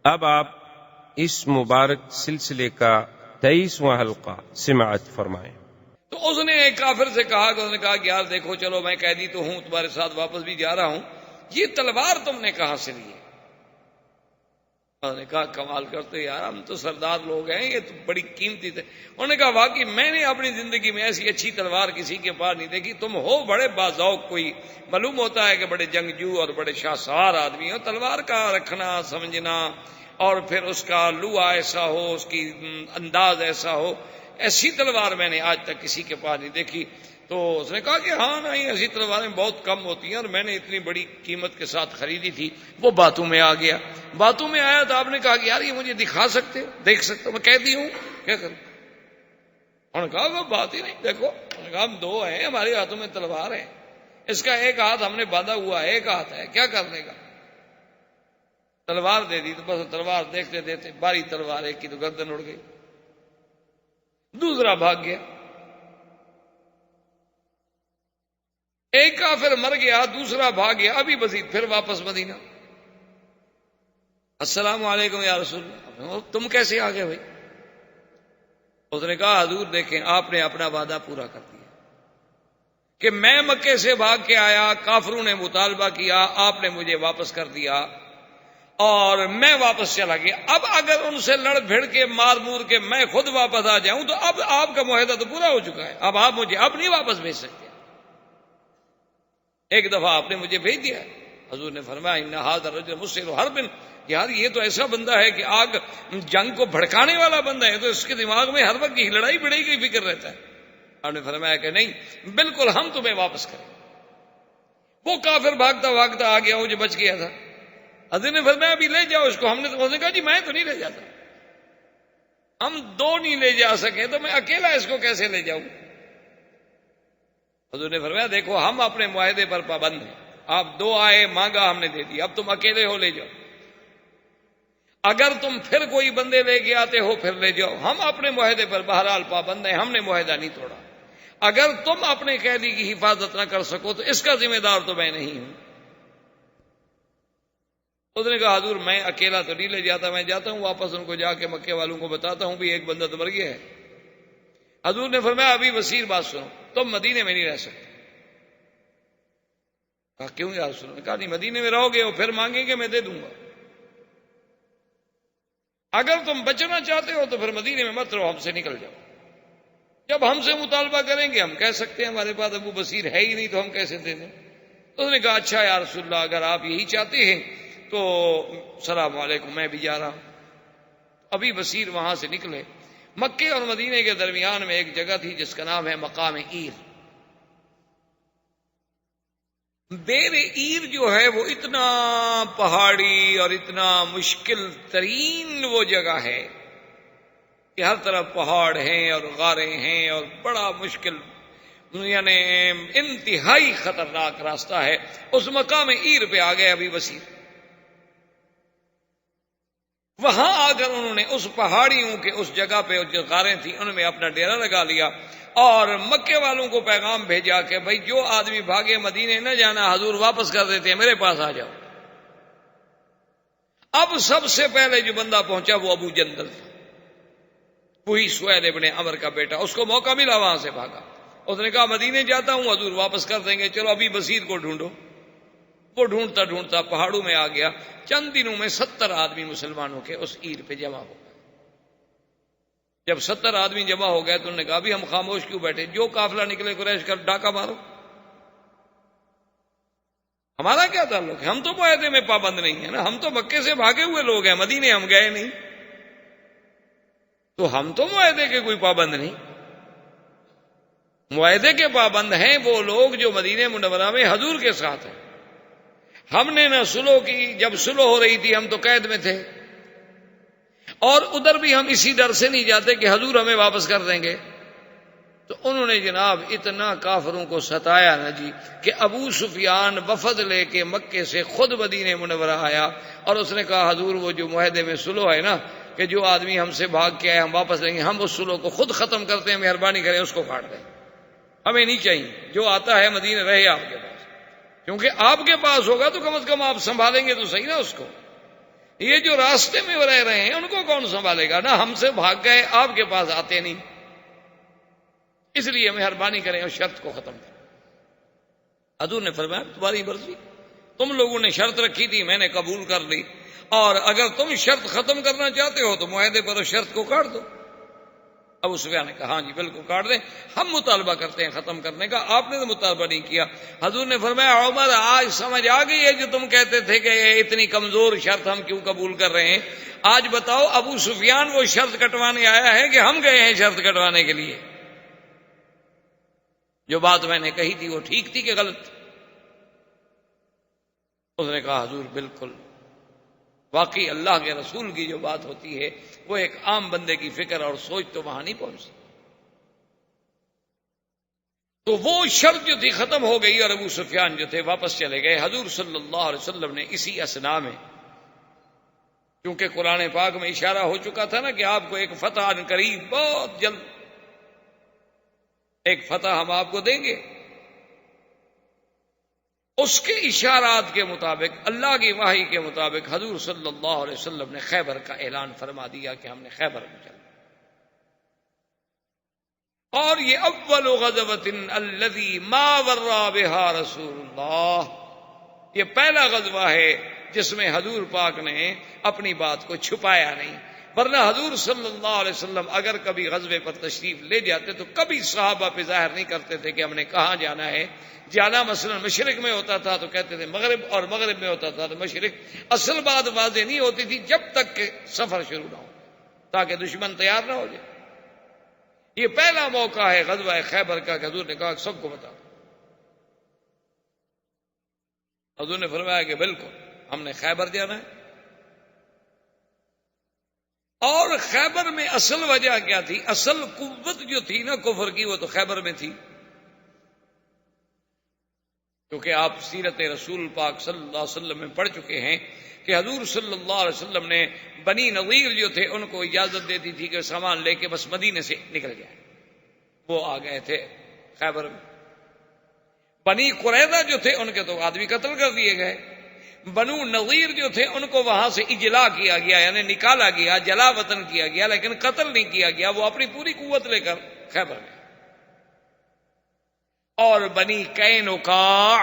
اب آپ اس مبارک سلسلے کا 23واں حلقہ سماعت فرمائیں۔ تو اس نے ایک کافر سے کہا کہ اس نے کہا کہ یار دیکھو چلو میں قیدی تو ہوں، تمہارے ساتھ واپس بھی جا رہا ہوں، یہ تلوار تم نے کہاں سے لی ہے؟ انہوں نے کہا کمال کرتے یار، ہم تو سردار لوگ ہیں، یہ تو بڑی قیمتی تھے۔ انہوں نے کہا واقعی میں نے اپنی زندگی میں ایسی اچھی تلوار کسی کے پاس نہیں دیکھی، تم ہو بڑے باذوق، کوئی معلوم ہوتا ہے کہ بڑے جنگجو اور بڑے شاہسوار آدمی ہو، تلوار کا رکھنا سمجھنا، اور پھر اس کا لوا ایسا ہو، اس کی انداز ایسا ہو، ایسی تلوار میں نے آج تک کسی کے پاس نہیں دیکھی۔ تو اس نے کہا کہ ہاں نہیں، ایسی تلواریں بہت کم ہوتی ہیں اور میں نے اتنی بڑی قیمت کے ساتھ خریدی تھی۔ وہ باتوں میں آ گیا، باتوں میں آیا تو آپ نے کہا کہ یار یہ مجھے دکھا سکتے ہو؟ دیکھ سکتے ہو؟ میں قیدی ہوں، کیا کروں؟ انہوں نے کہا وہ بات ہی نہیں، دیکھو۔ انہوں نے کہا ہم دو ہیں، ہمارے ہاتھوں میں تلوار ہے، اس کا ایک ہاتھ ہم نے باندھا ہوا ہے، ایک ہاتھ ہے، کیا کر لے گا؟ تلوار دے دی تو بس تلوار دیکھتے دیکھتے باری تلوار ایک کی تو گردن اڑ گئی، دوسرا بھاگ گیا، ایک کافر مر گیا، دوسرا بھاگ گیا، ابھی مزید پھر واپس مدینہ۔ السلام علیکم یا رسول اللہ، تم کیسے آ گئے بھائی؟ اس نے کہا حضور دیکھیں، آپ نے اپنا وعدہ پورا کر دیا کہ میں مکے سے بھاگ کے آیا، کافروں نے مطالبہ کیا، آپ نے مجھے واپس کر دیا اور میں واپس چلا گیا۔ اب اگر ان سے لڑ بھڑ کے مار مور کے میں خود واپس آ جاؤں تو اب آپ کا معاہدہ تو پورا ہو چکا ہے، اب آپ مجھے اب نہیں واپس بھیج سکتے۔ ایک دفعہ آپ نے مجھے بھیج دیا، حضور نے فرمایا ان ھذا الرجل مسر حرب، یار یہ تو ایسا بندہ ہے کہ آگ جنگ کو بھڑکانے والا بندہ ہے، تو اس کے دماغ میں ہر وقت لڑائی بڑائی کی فکر رہتا ہے۔ آپ نے فرمایا کہ نہیں بالکل ہم تمہیں واپس کریں۔ وہ کافر بھاگتا بھاگتا آ گیا، وہ جو بچ گیا تھا، حضور نے فرمایا ابھی لے جاؤ اس کو۔ ہم نے کہا جی میں تو نہیں لے جاتا، ہم دو نہیں لے جا سکے تو میں اکیلا اس کو کیسے لے جاؤں؟ حضور نے فرمایا دیکھو ہم اپنے معاہدے پر پابند ہیں، آپ دو آئے مانگا ہم نے دے دیا، اب تم اکیلے ہو لے جاؤ، اگر تم پھر کوئی بندے لے کے آتے ہو پھر لے جاؤ، ہم اپنے معاہدے پر بہرحال پابند ہیں، ہم نے معاہدہ نہیں توڑا، اگر تم اپنے قیدی کی حفاظت نہ کر سکو تو اس کا ذمہ دار تو میں نہیں ہوں۔ اس نے کہا حضور میں اکیلا تو نہیں لے جاتا، میں جاتا ہوں واپس ان کو جا کے مکے والوں کو بتاتا ہوں بھی ایک بندہ تو مر گیا ہے۔ حضور نے فرمایا ابھی وسیع بات سنو، تم مدینے میں نہیں رہ سکتے۔ کہا کیوں یا رسول اللہ؟ کہا نہیں مدینے میں رہو گے وہ پھر مانگیں گے میں دے دوں گا، اگر تم بچنا چاہتے ہو تو پھر مدینے میں مت رہو، ہم سے نکل جاؤ، جب ہم سے مطالبہ کریں گے ہم کہہ سکتے ہیں ہمارے پاس ابو بصیر ہے ہی نہیں تو ہم کیسے دے دیں۔ تو اس نے کہا اچھا یا رسول اللہ اگر آپ یہی چاہتے ہیں تو السلام علیکم میں بھی جا رہا ہوں۔ ابھی بصیر وہاں سے نکلے، مکے اور مدینے کے درمیان میں ایک جگہ تھی جس کا نام ہے مقام عیر۔ دیر عیر جو ہے وہ اتنا پہاڑی اور اتنا مشکل ترین وہ جگہ ہے کہ ہر طرف پہاڑ ہیں اور غاریں ہیں اور بڑا مشکل، یعنی انتہائی خطرناک راستہ ہے۔ اس مقام عیر پہ آ گئے ابھی وسیع، وہاں آ کر انہوں نے اس پہاڑیوں کے اس جگہ پہ جو غاریں تھیں ان میں اپنا ڈیرا لگا لیا اور مکے والوں کو پیغام بھیجا کہ بھائی جو آدمی بھاگے مدینے نہ جانا، حضور واپس کر دیتے ہیں، میرے پاس آ جاؤ۔ اب سب سے پہلے جو بندہ پہنچا وہ ابو جندل تھا، وہی سہیل ابن عمر کا بیٹا، اس کو موقع ملا وہاں سے بھاگا، اس نے کہا مدینے جاتا ہوں حضور واپس کر دیں گے، چلو ابھی بصیر کو ڈھونڈو۔ وہ ڈھونڈتا ڈھونڈتا پہاڑوں میں آ گیا، چند دنوں میں 70 آدمی مسلمانوں کے اس عیر پہ جمع ہو گئے۔ جب 70 آدمی جمع ہو گئے تو انہوں نے کہا بھی ہم خاموش کیوں بیٹھے، جو قافلہ نکلے قریش کا ڈاکہ مارو، ہمارا کیا تعلق ہے، ہم تو معاہدے میں پابند نہیں ہیں نا، ہم تو مکے سے بھاگے ہوئے لوگ ہیں، مدینے ہم گئے نہیں، تو ہم تو معاہدے کے کوئی پابند نہیں۔ معاہدے کے پابند ہیں وہ لوگ جو مدینہ منورہ میں حضور کے ساتھ ہیں، ہم نے نہ سلو کی، جب سلو ہو رہی تھی ہم تو قید میں تھے، اور ادھر بھی ہم اسی ڈر سے نہیں جاتے کہ حضور ہمیں واپس کر دیں گے۔ تو انہوں نے جناب اتنا کافروں کو ستایا نا جی کہ ابو سفیان وفد لے کے مکے سے خود مدینہ منورہ آیا اور اس نے کہا حضور وہ جو معاہدے میں سلو ہے نا کہ جو آدمی ہم سے بھاگ کے آئے ہم واپس لیں گے، ہم اس سلو کو خود ختم کرتے ہیں، مہربانی کریں اس کو کاٹ دیں، ہمیں نہیں چاہیے، جو آتا ہے مدینہ رہے آپ کے پاس، کیونکہ آپ کے پاس ہوگا تو کم از کم آپ سنبھالیں گے تو صحیح نا اس کو۔ یہ جو راستے میں رہ رہے ہیں ان کو کون سنبھالے گا؟ نہ ہم سے بھاگ گئے، آپ کے پاس آتے نہیں، اس لیے مہربانی کریں اور شرط کو ختم کریں۔ حضور نے فرمایا تمہاری مرضی، تم لوگوں نے شرط رکھی تھی، میں نے قبول کر لی، اور اگر تم شرط ختم کرنا چاہتے ہو تو معاہدے پر اس شرط کو کاٹ دو۔ ابو سفیان نے کہا ہاں جی بالکل کاٹ دیں، ہم مطالبہ کرتے ہیں ختم کرنے کا، آپ نے تو مطالبہ نہیں کیا۔ حضور نے فرمایا عمر آج سمجھ آ گئی ہے جو تم کہتے تھے کہ اتنی کمزور شرط ہم کیوں قبول کر رہے ہیں؟ آج بتاؤ ابو سفیان وہ شرط کٹوانے آیا ہے کہ ہم گئے ہیں شرط کٹوانے کے لیے؟ جو بات میں نے کہی تھی وہ ٹھیک تھی کہ غلط؟ اس نے کہا حضور بالکل، واقعی اللہ کے رسول کی جو بات ہوتی ہے وہ ایک عام بندے کی فکر اور سوچ تو وہاں نہیں پہنچتی۔ تو وہ شرط جو تھی ختم ہو گئی اور ابو سفیان جو تھے واپس چلے گئے۔ حضور صلی اللہ علیہ وسلم نے اسی اثنا میں، کیونکہ قرآن پاک میں اشارہ ہو چکا تھا نا کہ آپ کو ایک فتح ان قریب، بہت جلد ایک فتح ہم آپ کو دیں گے، اس کے اشارات کے مطابق، اللہ کی وحی کے مطابق حضور صلی اللہ علیہ وسلم نے خیبر کا اعلان فرما دیا کہ ہم نے خیبر میں چلنا۔ اور یہ اول غزوۃ الذی ما ورا بها رسول اللہ، یہ پہلا غزوہ ہے جس میں حضور پاک نے اپنی بات کو چھپایا نہیں، ورنہ حضور صلی اللہ علیہ وسلم اگر کبھی غزوے پر تشریف لے جاتے تو کبھی صحابہ پہ ظاہر نہیں کرتے تھے کہ ہم نے کہاں جانا ہے۔ جانا مثلا مشرق میں ہوتا تھا تو کہتے تھے مغرب، اور مغرب میں ہوتا تھا تو مشرق۔ اصل بات واضح نہیں ہوتی تھی جب تک کہ سفر شروع نہ ہو، تاکہ دشمن تیار نہ ہو جائے۔ یہ پہلا موقع ہے غزوہ خیبر کا کہ حضور نے کہا سب کو بتا۔ حضور نے فرمایا کہ بالکل ہم نے خیبر جانا ہے۔ اور خیبر میں اصل وجہ کیا تھی؟ اصل قوت جو تھی نا کفر کی وہ تو خیبر میں تھی، کیونکہ آپ سیرت رسول پاک صلی اللہ علیہ وسلم میں پڑھ چکے ہیں کہ حضور صلی اللہ علیہ وسلم نے بنی نظیر جو تھے ان کو اجازت دیتی تھی کہ سامان لے کے بس مدینے سے نکل جائیں، وہ آ گئے تھے خیبر میں۔ بنی قریظہ جو تھے ان کے تو آدمی قتل کر دیے گئے، بنو نظیر جو تھے ان کو وہاں سے اجلا کیا گیا، یعنی نکالا گیا، جلا وطن کیا گیا، لیکن قتل نہیں کیا گیا، وہ اپنی پوری قوت لے کر خیبر میں۔ اور بنی قینقاع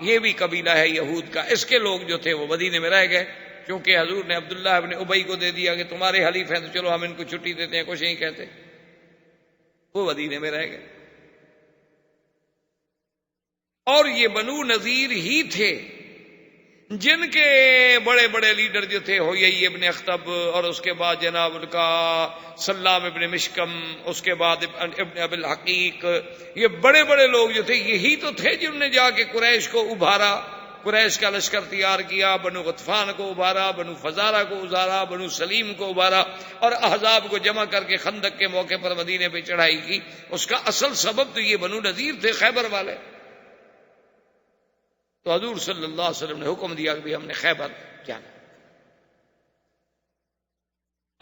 یہ بھی قبیلہ ہے یہود کا، اس کے لوگ جو تھے وہ مدینے میں رہ گئے، کیونکہ حضور نے عبداللہ ابن ابی کو دے دیا کہ تمہارے حلیف ہیں تو چلو ہم ان کو چھٹی دیتے ہیں، کچھ نہیں کہتے، وہ مدینے میں رہ گئے۔ اور یہ بنو نذیر ہی تھے جن کے بڑے بڑے لیڈر جو تھے ہوئی ابن اخطب، اور اس کے بعد جناب ان کا سلام ابن مشکم، اس کے بعد ابن ابی الحقیق، یہ بڑے بڑے لوگ جو تھے یہی تو تھے جنہوں نے جا کے قریش کو ابھارا، قریش کا لشکر تیار کیا، بنو غطفان کو ابھارا، بنو فزارہ کو ابھارا، بنو سلیم کو ابھارا، اور احزاب کو جمع کر کے خندق کے موقع پر مدینے پہ چڑھائی کی۔ اس کا اصل سبب تو یہ بنو نذیر تھے، خیبر والے۔ تو حضور صلی اللہ علیہ وسلم نے حکم دیا کہ ہم نے خیبر جانا،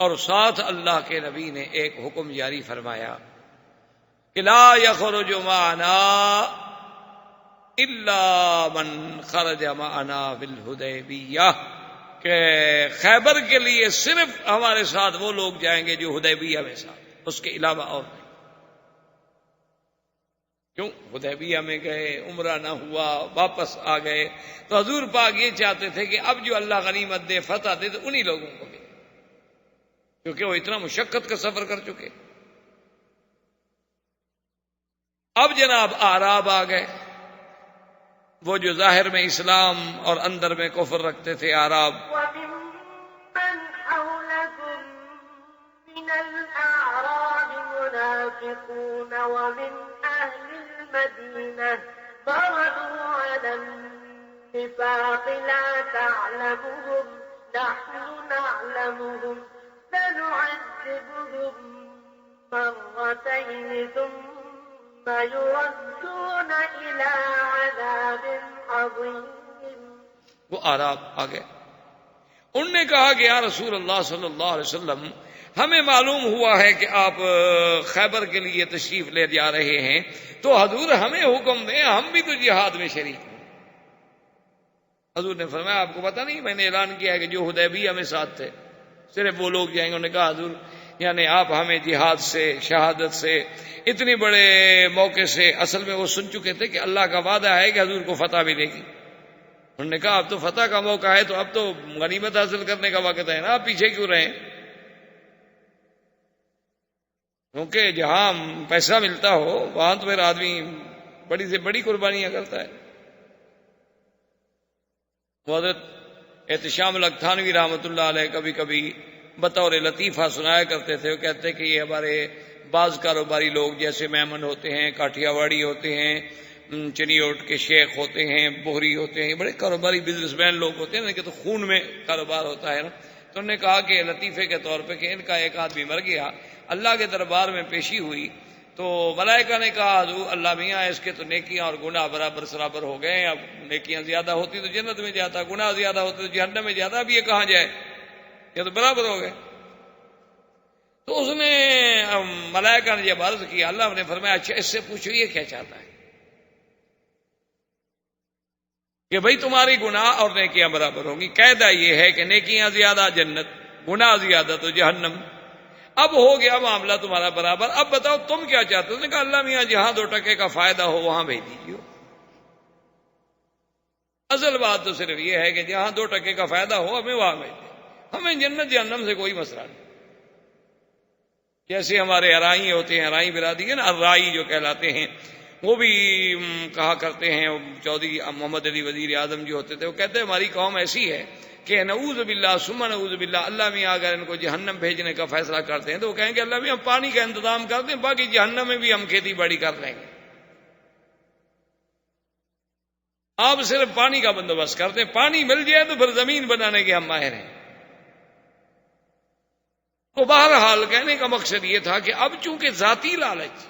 اور ساتھ اللہ کے نبی نے ایک حکم جاری فرمایا کہ لا یخرج معنا الا من خرج معنا بالحدیبیہ، کہ خیبر کے لیے صرف ہمارے ساتھ وہ لوگ جائیں گے جو حدیبیہ میں ساتھ، اس کے علاوہ اور نہیں۔ کیوں؟ حدیبیہ میں گئے، عمرہ نہ ہوا، واپس آ گئے، تو حضور پاک یہ چاہتے تھے کہ اب جو اللہ غنیمت دے، فتح دے، تو انہی لوگوں کو دے، کیونکہ وہ اتنا مشقت کا سفر کر چکے۔ اب جناب اعراب آ گئے، وہ جو ظاہر میں اسلام اور اندر میں کفر رکھتے تھے اعراب۔ وَمِمَّنْ حَوْلَكُمْ مِنَ الْأَعْرَابِ مُنَافِقُونَ وَمِنْ أَهْلِ الْمَدِينَةِ مَرَدُوا عَلَى النِّفَاقِ لَا تَعْلَمُهُمْ نَحْنُ نَعْلَمُهُمْ سَنُعَذِّبُهُمْ مَرَّتَيْنِ ثُمَّ يُرَدُّونَ إِلَى عَذَابٍ عَظِيمٍ۔ وہ اعراب آ گئے، انہوں نے کہا کہ یا رسول اللہ صلی اللہ علیہ وسلم، ہمیں معلوم ہوا ہے کہ آپ خیبر کے لیے تشریف لے جا رہے ہیں، تو حضور ہمیں حکم دیں، ہم بھی تو جہاد میں شریک ہیں۔ حضور نے فرمایا آپ کو پتا نہیں میں نے اعلان کیا ہے کہ جو حدیبیہ میں ساتھ تھے صرف وہ لوگ جائیں گے. انہوں نے کہا حضور یعنی آپ ہمیں جہاد سے شہادت سے اتنے بڑے موقع سے اصل میں وہ سن چکے تھے کہ اللہ کا وعدہ ہے کہ حضور کو فتح ملے گی. انہوں نے کہا اب تو فتح کا موقع ہے تو اب تو غنیمت حاصل کرنے کا وقت ہے نا, آپ پیچھے کیوں رہیں؟ کیونکہ جہاں پیسہ ملتا ہو وہاں تو پھر آدمی بڑی سے بڑی قربانیاں کرتا ہے. حضرت احتشام الکتھانوی رحمۃ اللہ علیہ کبھی کبھی بطور لطیفہ سنایا کرتے تھے. وہ کہتے کہ یہ ہمارے بعض کاروباری لوگ جیسے میمن ہوتے ہیں, کاٹھیا واڑی ہوتے ہیں, چنیوٹ کے شیخ ہوتے ہیں, بوہری ہوتے ہیں, بڑے کاروباری بزنس مین لوگ ہوتے ہیں کہ تو خون میں کاروبار ہوتا ہے نا. تو انہوں نے کہا کہ لطیفے کے طور پہ کہ ان کا ایک آدمی مر گیا, اللہ کے دربار میں پیشی ہوئی تو ملائکہ نے کہا حضور اللہ میاں اس کے تو نیکیاں اور گناہ برابر سرابر ہو گئے, اب نیکیاں زیادہ ہوتی تو جنت میں جاتا, گناہ زیادہ ہوتے تو جہنم میں جاتا, اب یہ کہاں جائے, یہ تو برابر ہو گئے. تو اس نے ملائکہ نے جب عرض کیا اللہ نے فرمایا اچھا اس سے پوچھو یہ کیا چاہتا ہے کہ بھئی تمہاری گناہ اور نیکیاں برابر ہوں گی. قاعدہ یہ ہے کہ نیکیاں زیادہ جنت, گناہ زیادہ تو جہنم. اب ہو گیا معاملہ تمہارا برابر, اب بتاؤ تم کیا چاہتے ہو؟ اس نے کہا اللہ میاں جہاں 2 ٹکے کا فائدہ ہو وہاں بھیج دیجیے. اصل بات تو صرف یہ ہے کہ جہاں 2 ٹکے کا فائدہ ہو ہمیں وہاں بھیج دیں, ہمیں جنت جہنم سے کوئی مسئلہ نہیں. جیسے ہمارے ارائی ہوتے ہیں, ارائی برادری ہے نا, ارائی جو کہلاتے ہیں, وہ بھی کہا کرتے ہیں, چودھری محمد علی وزیر اعظم جو ہوتے تھے وہ کہتے ہیں ہماری قوم ایسی ہے کہ نعوذ باللہ ثم نعوذ باللہ اللہ میاں اگر ان کو جہنم بھیجنے کا فیصلہ کرتے ہیں تو وہ کہیں گے اللہ میاں پانی کا انتظام کر دیں, باقی جہنم میں بھی ہم کھیتی باڑی کر لیں گے, آپ صرف پانی کا بندوبست کرتے ہیں, پانی مل جائے تو پھر زمین بنانے کے ہم ماہر ہیں. تو بہرحال کہنے کا مقصد یہ تھا کہ اب چونکہ ذاتی لالچ,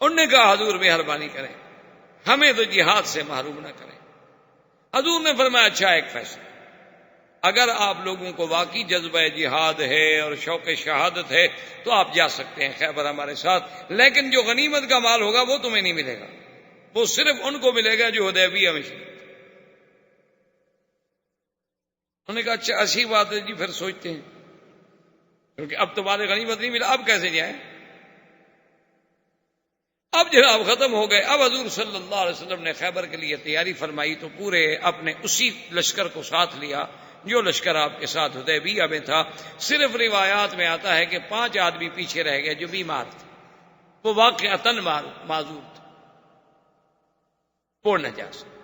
انہوں نے کہا حضور مہربانی کریں ہمیں تو جہاد سے محروم نہ کریں. حضور نے فرمایا اچھا ایک فیصلہ, اگر آپ لوگوں کو واقعی جذبہ جہاد ہے اور شوق شہادت ہے تو آپ جا سکتے ہیں خیبر ہمارے ساتھ, لیکن جو غنیمت کا مال ہوگا وہ تمہیں نہیں ملے گا, وہ صرف ان کو ملے گا جو حدیبیہ میں شریک. انہوں نے کہا اچھا ایسی بات ہے جی, پھر سوچتے ہیں کیونکہ اب تمہارے غنیمت نہیں ملا, اب کیسے جائیں؟ اب جناب ختم ہو گئے. اب حضور صلی اللہ علیہ وسلم نے خیبر کے لیے تیاری فرمائی تو پورے اپنے اسی لشکر کو ساتھ لیا جو لشکر آپ کے ساتھ حدیبیہ میں تھا. صرف روایات میں آتا ہے کہ 5 آدمی پیچھے رہ گئے جو بیمار تھے, وہ واقعتاً معذور تھے, وہ نہ جا سکے.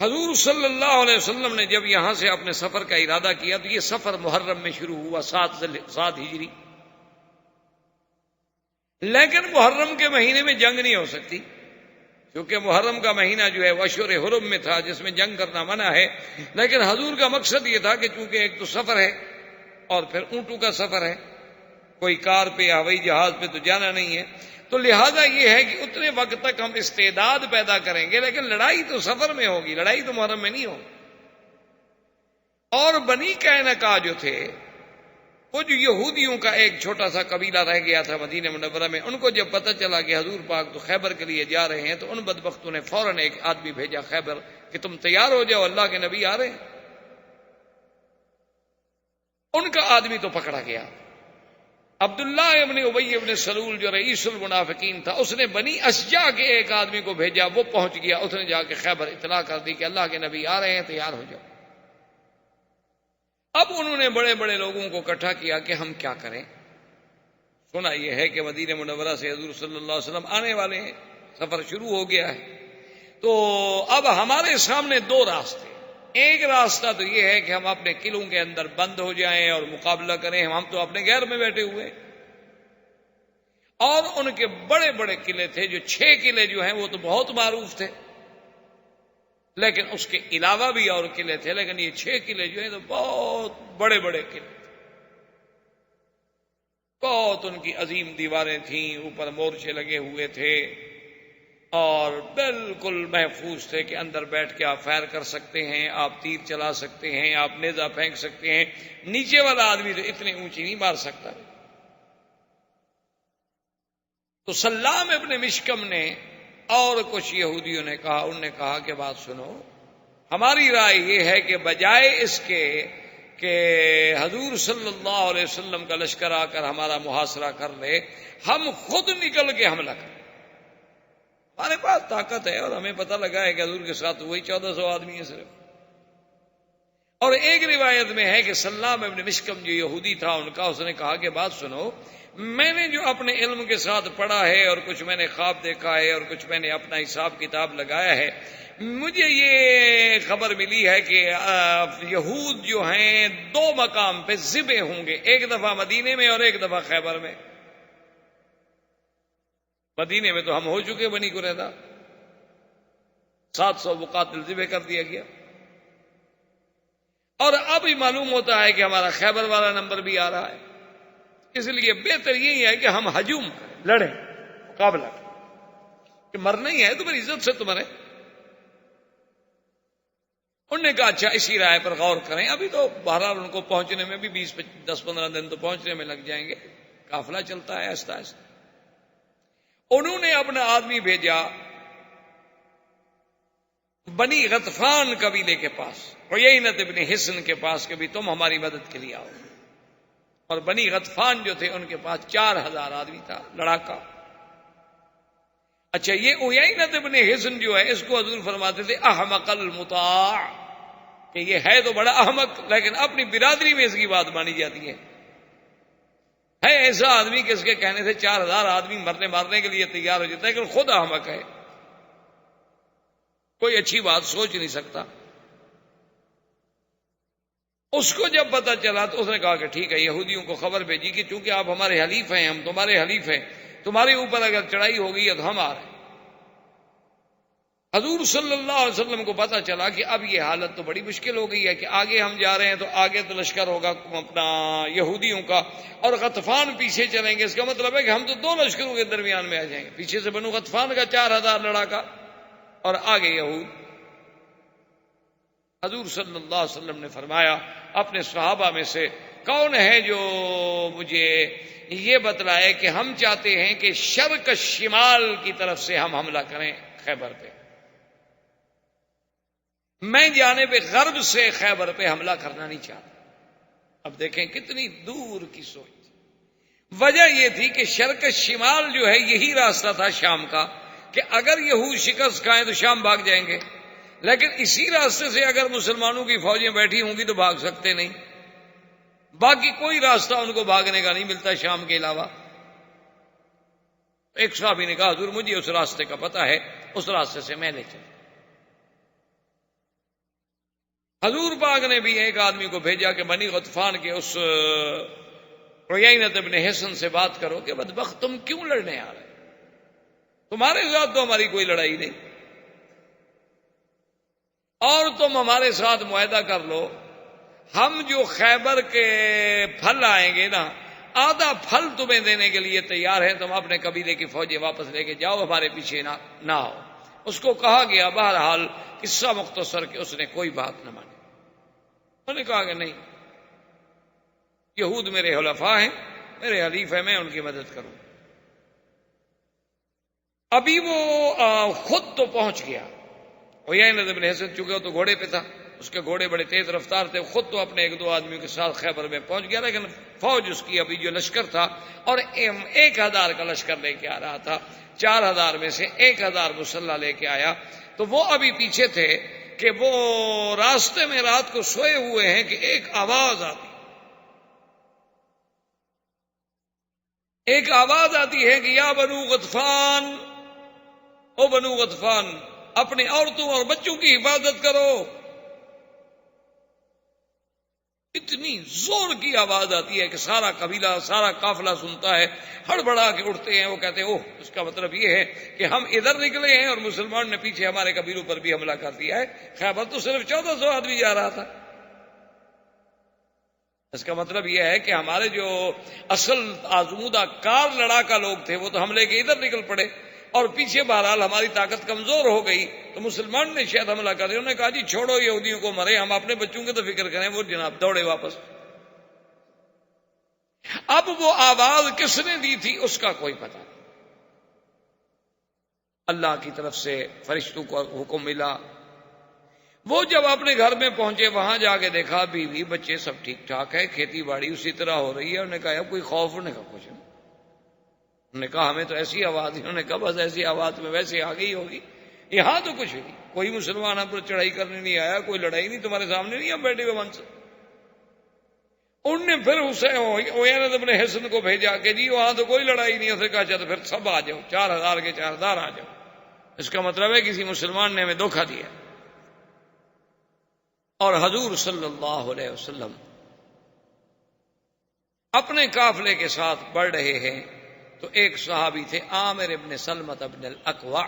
حضور صلی اللہ علیہ وسلم نے جب یہاں سے اپنے سفر کا ارادہ کیا تو یہ سفر محرم میں شروع ہوا 7 ہجری, لیکن محرم کے مہینے میں جنگ نہیں ہو سکتی کیونکہ محرم کا مہینہ جو ہے وہ اشہر حرم میں تھا جس میں جنگ کرنا منع ہے. لیکن حضور کا مقصد یہ تھا کہ چونکہ ایک تو سفر ہے اور پھر اونٹوں کا سفر ہے, کوئی کار پہ یا ہوائی جہاز پہ تو جانا نہیں ہے, تو لہذا یہ ہے کہ اتنے وقت تک ہم استعداد پیدا کریں گے, لیکن لڑائی تو سفر میں ہوگی, لڑائی تو محرم میں نہیں ہوگی. اور بنی قینقاع جو تھے وہ جو یہودیوں کا ایک چھوٹا سا قبیلہ رہ گیا تھا مدینہ منورہ میں, ان کو جب پتہ چلا کہ حضور پاک تو خیبر کے لیے جا رہے ہیں تو ان بدبختوں نے فوراً ایک آدمی بھیجا خیبر کہ تم تیار ہو جاؤ اللہ کے نبی آ رہے ہیں. ان کا آدمی تو پکڑا گیا. عبداللہ ابن ابی ابن سلول جو رئیس المنافقین تھا اس نے بنی اشجع کے ایک آدمی کو بھیجا, وہ پہنچ گیا, اس نے جا کے خیبر اطلاع کر دی کہ اللہ کے نبی آ رہے ہیں تیار ہو جاؤ. اب انہوں نے بڑے بڑے لوگوں کو اکٹھا کیا کہ ہم کیا کریں. سنا یہ ہے کہ مدینہ منورہ سے حضور صلی اللہ علیہ وسلم آنے والے ہیں, سفر شروع ہو گیا ہے, تو اب ہمارے سامنے 2 راستے. ایک راستہ تو یہ ہے کہ ہم اپنے قلعوں کے اندر بند ہو جائیں اور مقابلہ کریں, ہم تو اپنے گھر میں بیٹھے ہوئے. اور ان کے بڑے بڑے قلعے تھے, جو 6 قلعے جو ہیں وہ تو بہت معروف تھے, لیکن اس کے علاوہ بھی اور قلعے تھے, لیکن یہ 6 قلعے جو ہیں تو بہت بڑے بڑے قلعے تھے, بہت ان کی عظیم دیواریں تھیں, اوپر مورچے لگے ہوئے تھے اور بالکل محفوظ تھے کہ اندر بیٹھ کے آپ فائر کر سکتے ہیں, آپ تیر چلا سکتے ہیں, آپ نیزہ پھینک سکتے ہیں. نیچے والا آدمی تو اتنی اونچی نہیں مار سکتا. تو سلام ابن مشکم نے اور کچھ یہودیوں نے کہا، انہوں نے کہا کہ بات سنو، ہماری رائے یہ ہے کہ بجائے اس کے کہ حضور صلی اللہ علیہ وسلم کا لشکر آ کر ہمارا محاصرہ کر لے، ہم خود نکل کے حملہ کریں۔ ہمارے پاس طاقت ہے اور ہمیں پتہ لگا ہے کہ حضور کے ساتھ وہی 1400 آدمی ہے صرف۔ اور ایک روایت میں ہے کہ سلام ابن مشکم جو یہودی تھا ان کا، اس نے کہا کہ بات سنو، میں نے جو اپنے علم کے ساتھ پڑھا ہے اور کچھ میں نے خواب دیکھا ہے اور کچھ میں نے اپنا حساب کتاب لگایا ہے، مجھے یہ خبر ملی ہے کہ یہود جو ہیں 2 مقام پہ ذبح ہوں گے، ایک دفعہ مدینے میں اور ایک دفعہ خیبر میں۔ مدینے میں تو ہم ہو چکے، بنی قریظہ 700 مقاتل ذبح کر دیا گیا، اور اب ہی معلوم ہوتا ہے کہ ہمارا خیبر والا نمبر بھی آ رہا ہے۔ اس لیے بہتر یہی ہے کہ ہم ہجوم کریں، لڑیں، مقابلہ کریں، کہ مرنا ہی ہے تو میری عزت سے تو مریں۔ انہوں نے کہا اچھا اسی رائے پر غور کریں، ابھی تو بہرحال ان کو پہنچنے میں بھی 10-15 دن تو پہنچنے میں لگ جائیں گے، قافلہ چلتا ہے آہستہ آہستہ۔ انہوں نے اپنا آدمی بھیجا بنی غطفان قبیلے کے پاس، عیینۃ ابن حصن کے پاس، کہ بھی تم ہماری مدد کے لیے آؤ۔ اور بنی غطفان جو تھے ان کے پاس 4000 آدمی تھا، لڑاکا۔ اچھا یہ عیینۃ ابن حصن جو ہے اس کو حضور فرماتے تھے احمق المطاع، کہ یہ ہے تو بڑا احمق لیکن اپنی برادری میں اس کی بات مانی جاتی ہے ایسا آدمی کہ اس کے کہنے سے 4000 آدمی مارنے کے لیے تیار ہو جاتا ہے، لیکن خود احمق ہے، کوئی اچھی بات سوچ نہیں سکتا۔ اس کو جب پتا چلا تو اس نے کہا کہ ٹھیک ہے، یہودیوں کو خبر بھیجی کہ چونکہ آپ ہمارے حلیف ہیں، ہم تمہارے حلیف ہیں، تمہارے اوپر اگر چڑھائی ہو گئی ہے تو ہم آ رہے ہیں۔ حضور صلی اللہ علیہ وسلم کو پتا چلا کہ اب یہ حالت تو بڑی مشکل ہو گئی ہے کہ آگے ہم جا رہے ہیں تو آگے تو لشکر ہوگا اپنا یہودیوں کا، اور غطفان پیچھے چلیں گے، اس کا مطلب ہے کہ ہم تو 2 لشکروں کے درمیان میں آ جائیں گے، پیچھے سے بنو غطفان کا 4000 لڑاکا اور آگے یہود۔ حضور صلی اللہ علیہ وسلم نے فرمایا اپنے صحابہ میں سے کون ہے جو مجھے یہ بتلائے کہ ہم چاہتے ہیں کہ شرق شمال کی طرف سے ہم حملہ کریں خیبر پہ، میں جانب غرب سے خیبر پہ حملہ کرنا نہیں چاہتا۔ اب دیکھیں کتنی دور کی سوچ۔ وجہ یہ تھی کہ شرق شمال جو ہے یہی راستہ تھا شام کا، کہ اگر یہود شکست کھائیں تو شام بھاگ جائیں گے، لیکن اسی راستے سے اگر مسلمانوں کی فوجیں بیٹھی ہوں گی تو بھاگ سکتے نہیں، باقی کوئی راستہ ان کو بھاگنے کا نہیں ملتا شام کے علاوہ۔ ایک صحابی نے کہا حضور مجھے اس راستے کا پتہ ہے، اس راستے سے میں لے چلوں۔ حضور پاک نے بھی ایک آدمی کو بھیجا کہ بنی غطفان کے اس عیینۃ ابن حصن سے بات کرو کہ بدبخت تم کیوں لڑنے آ رہے، تمہارے ساتھ تو ہماری کوئی لڑائی نہیں، اور تم ہمارے ساتھ معاہدہ کر لو، ہم جو خیبر کے پھل آئیں گے نا، آدھا پھل تمہیں دینے کے لیے تیار ہیں، تم اپنے قبیلے کی فوجیں واپس لے کے جاؤ، ہمارے پیچھے نہ آؤ۔ اس کو کہا گیا، بہرحال قصہ مختصر کہ اس نے کوئی بات نہ مانی۔ انہوں نے کہا کہ نہیں، یہود میرے حلفاء ہیں، میرے حلیف ہیں، میں ان کی مدد کروں۔ ابھی وہ خود تو پہنچ گیا، عیینۃ ابن حصن چونکہ وہ تو گھوڑے پہ تھا، اس کے گھوڑے بڑے تیز رفتار تھے، خود تو اپنے 1-2 آدمیوں کے ساتھ خیبر میں پہنچ گیا، لیکن فوج اس کی ابھی جو لشکر تھا، اور 1000 کا لشکر لے کے آ رہا تھا، 4000 میں سے 1000 مسلح لے کے آیا، تو وہ ابھی پیچھے تھے کہ وہ راستے میں رات کو سوئے ہوئے ہیں کہ ایک آواز آتی ہے کہ یا بنو غطفان، او بنو غطفان، اپنے عورتوں اور بچوں کی حفاظت کرو۔ اتنی زور کی آواز آتی ہے کہ سارا قبیلہ، سارا قافلہ سنتا ہے، ہڑبڑا کے اٹھتے ہیں، وہ کہتے ہیں اوہ، اس کا مطلب یہ ہے کہ ہم ادھر نکلے ہیں اور مسلمان نے پیچھے ہمارے قبیلوں پر بھی حملہ کر دیا ہے، خیبر تو صرف 1400 آدمی جا رہا تھا۔ اس کا مطلب یہ ہے کہ ہمارے جو اصل آزمودہ کار لڑاکا لوگ تھے وہ تو حملے کے ادھر نکل پڑے، اور پیچھے بہرحال ہماری طاقت کمزور ہو گئی تو مسلمان نے شاید حملہ کر دیا۔ انہوں نے کہا جی چھوڑو یہودیوں کو مرے، ہم اپنے بچوں کی تو فکر کریں۔ وہ جناب دوڑے واپس۔ اب وہ آواز کس نے دی تھی اس کا کوئی پتہ نہیں، اللہ کی طرف سے فرشتوں کو حکم ملا. وہ جب اپنے گھر میں پہنچے وہاں جا کے دیکھا بیوی بچے سب ٹھیک ٹھاک ہے, کھیتی باڑی اسی طرح ہو رہی ہے. انہوں نے کہا اب کوئی خوف؟ انہوں نے کہا کچھ نہیں. انہوں نے کہا ہمیں تو ایسی آواز ہے. انہوں نے کہا بس ایسی آواز میں ویسے آ گئی ہوگی, یہاں تو کچھ نہیں, کوئی مسلمان ہم پر چڑھائی کرنے نہیں آیا, کوئی لڑائی نہیں, تمہارے سامنے نہیں ہم بیٹھے ہوئے من سے. انہوں نے پھر حسین اپنے حسن کو بھیجا کہ جی وہاں تو کوئی لڑائی نہیں. اسے کہا چلو پھر سب آ جاؤ, 4000 کے 4000 آ جاؤ. اس کا مطلب ہے کسی مسلمان نے ہمیں دھوکہ دیا. اور حضور صلی اللہ علیہ وسلم اپنے قافلے کے ساتھ بڑھ رہے ہیں تو ایک صحابی تھے عامر ابن سلمۃ ابن الاکوع.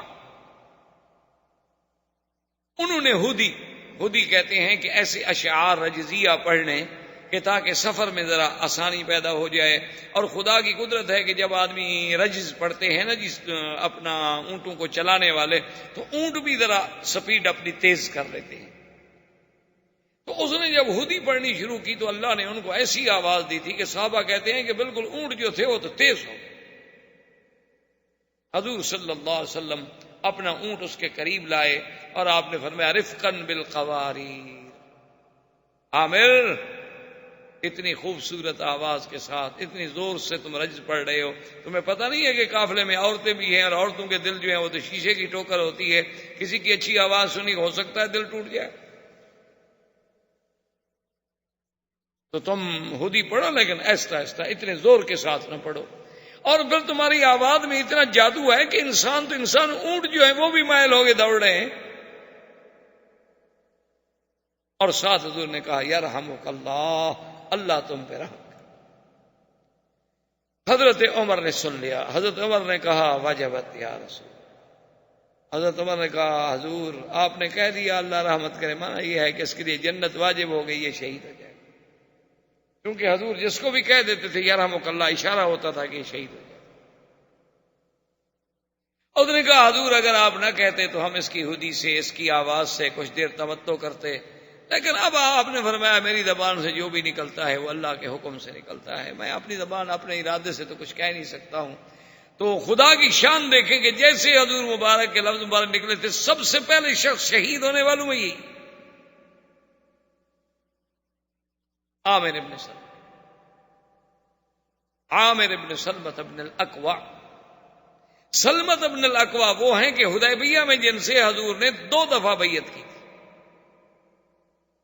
انہوں نے ہودی کہتے ہیں کہ ایسے اشعار رجزیہ پڑھنے کہ تاکہ سفر میں ذرا آسانی پیدا ہو جائے. اور خدا کی قدرت ہے کہ جب آدمی رجز پڑھتے ہیں نا جس اپنا اونٹوں کو چلانے والے, تو اونٹ بھی ذرا سپیڈ اپنی تیز کر لیتے ہیں. تو اس نے جب ہودی پڑھنی شروع کی تو اللہ نے ان کو ایسی آواز دی تھی کہ صحابہ کہتے ہیں کہ بالکل اونٹ جو تھے وہ تو تیز ہو. حضور صلی اللہ علیہ وسلم اپنا اونٹ اس کے قریب لائے اور آپ نے فرمایا رفقاً بالقواریر. عامر, اتنی خوبصورت آواز کے ساتھ اتنی زور سے تم رجز پڑھ رہے ہو, تمہیں پتہ نہیں ہے کہ قافلے میں عورتیں بھی ہیں اور عورتوں کے دل جو ہیں وہ تو شیشے کی ٹوکر ہوتی ہے, کسی کی اچھی آواز سنی ہو سکتا ہے دل ٹوٹ جائے. تو تم ہودی پڑھو لیکن آہستہ آہستہ, اتنے زور کے ساتھ نہ پڑھو. اور پھر تمہاری آواز میں اتنا جادو ہے کہ انسان اونٹ جو ہے وہ بھی مائل ہو کے دوڑ رہے ہیں. اور ساتھ حضور نے کہا یرحمک اللہ, اللہ تم پہ رحم کرے. حضرت عمر نے سن لیا. حضرت عمر نے کہا وجبت یا رسول. حضرت عمر نے کہا حضور آپ نے کہہ دیا اللہ رحمت کرے, مانا یہ ہے کہ اس کے لیے جنت واجب ہو گئی, یہ شہید ہو جائے. کیونکہ حضور جس کو بھی کہہ دیتے تھے یرحمک اللہ, اشارہ ہوتا تھا کہ یہ شہید ہو جائے. اس نے کہا حضور اگر آپ نہ کہتے تو ہم اس کی ہودی سے, اس کی آواز سے کچھ دیر تمتع کرتے, لیکن اب آپ نے فرمایا میری زبان سے جو بھی نکلتا ہے وہ اللہ کے حکم سے نکلتا ہے, میں اپنی زبان اپنے ارادے سے تو کچھ کہہ نہیں سکتا ہوں. تو خدا کی شان دیکھیں کہ جیسے حضور مبارک کے لفظ مبارک نکلے تھے سب سے پہلے شخص شہید ہونے والوں میں یہی عامر ابن سلمۃ ابن الاکوع. سلمت ابن الاکوع وہ ہیں کہ حدیبیہ میں جن سے حضور نے 2 دفعہ بیعت کی,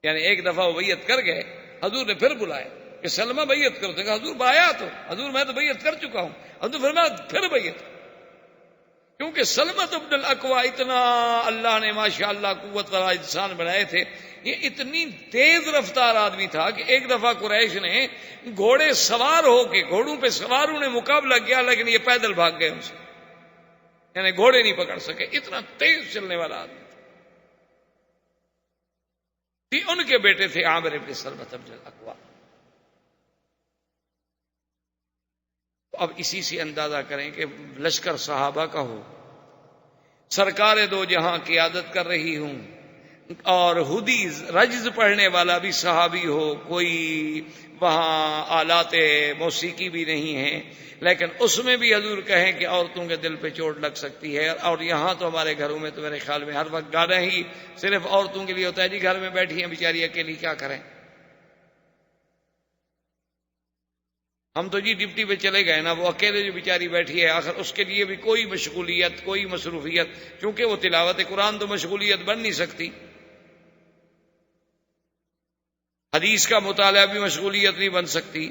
یعنی ایک دفعہ وہ بیعت کر گئے, حضور نے پھر بلایا کہ سلمہ بیعت کرو. تو کہا حضور بایا تو, حضور میں تو بیعت کر چکا ہوں. حضور فرمایا پھر بیعت, کیونکہ سلمت ابن الاکوع اتنا اللہ نے ماشاءاللہ قوت والا انسان بنائے تھے. یہ اتنی تیز رفتار آدمی تھا کہ ایک دفعہ قریش نے گھوڑے سوار ہو کے, گھوڑوں پہ سوار انہیں مقابلہ کیا, لیکن یہ پیدل بھاگ گئے ان سے, یعنی گھوڑے نہیں پکڑ سکے. اتنا تیز چلنے والا آدمی تھا. ان کے بیٹے تھے عامر ابن سلمۃ ابن الاکوع. اب اسی سے اندازہ کریں کہ لشکر صحابہ کا ہو, سرکار دو جہاں قیادت کر رہی ہوں, اور ہودی رجز پڑھنے والا بھی صحابی ہو, کوئی وہاں آلات موسیقی بھی نہیں ہیں, لیکن اس میں بھی حضور کہیں کہ عورتوں کے دل پہ چوٹ لگ سکتی ہے. اور یہاں تو ہمارے گھروں میں تو میرے خیال میں ہر وقت گانا ہی صرف عورتوں کے لیے ہوتا ہے. جی گھر میں بیٹھی ہیں بیچاری اکیلی, کیا کریں, ہم تو جی ڈپٹی پہ چلے گئے نا, وہ اکیلے جو بیچاری بیٹھی ہے آخر اس کے لیے بھی کوئی مشغولیت کوئی مصروفیت, کیونکہ وہ تلاوت قرآن تو مشغولیت بن نہیں سکتی, حدیث کا مطالعہ بھی مشغولیت نہیں بن سکتی.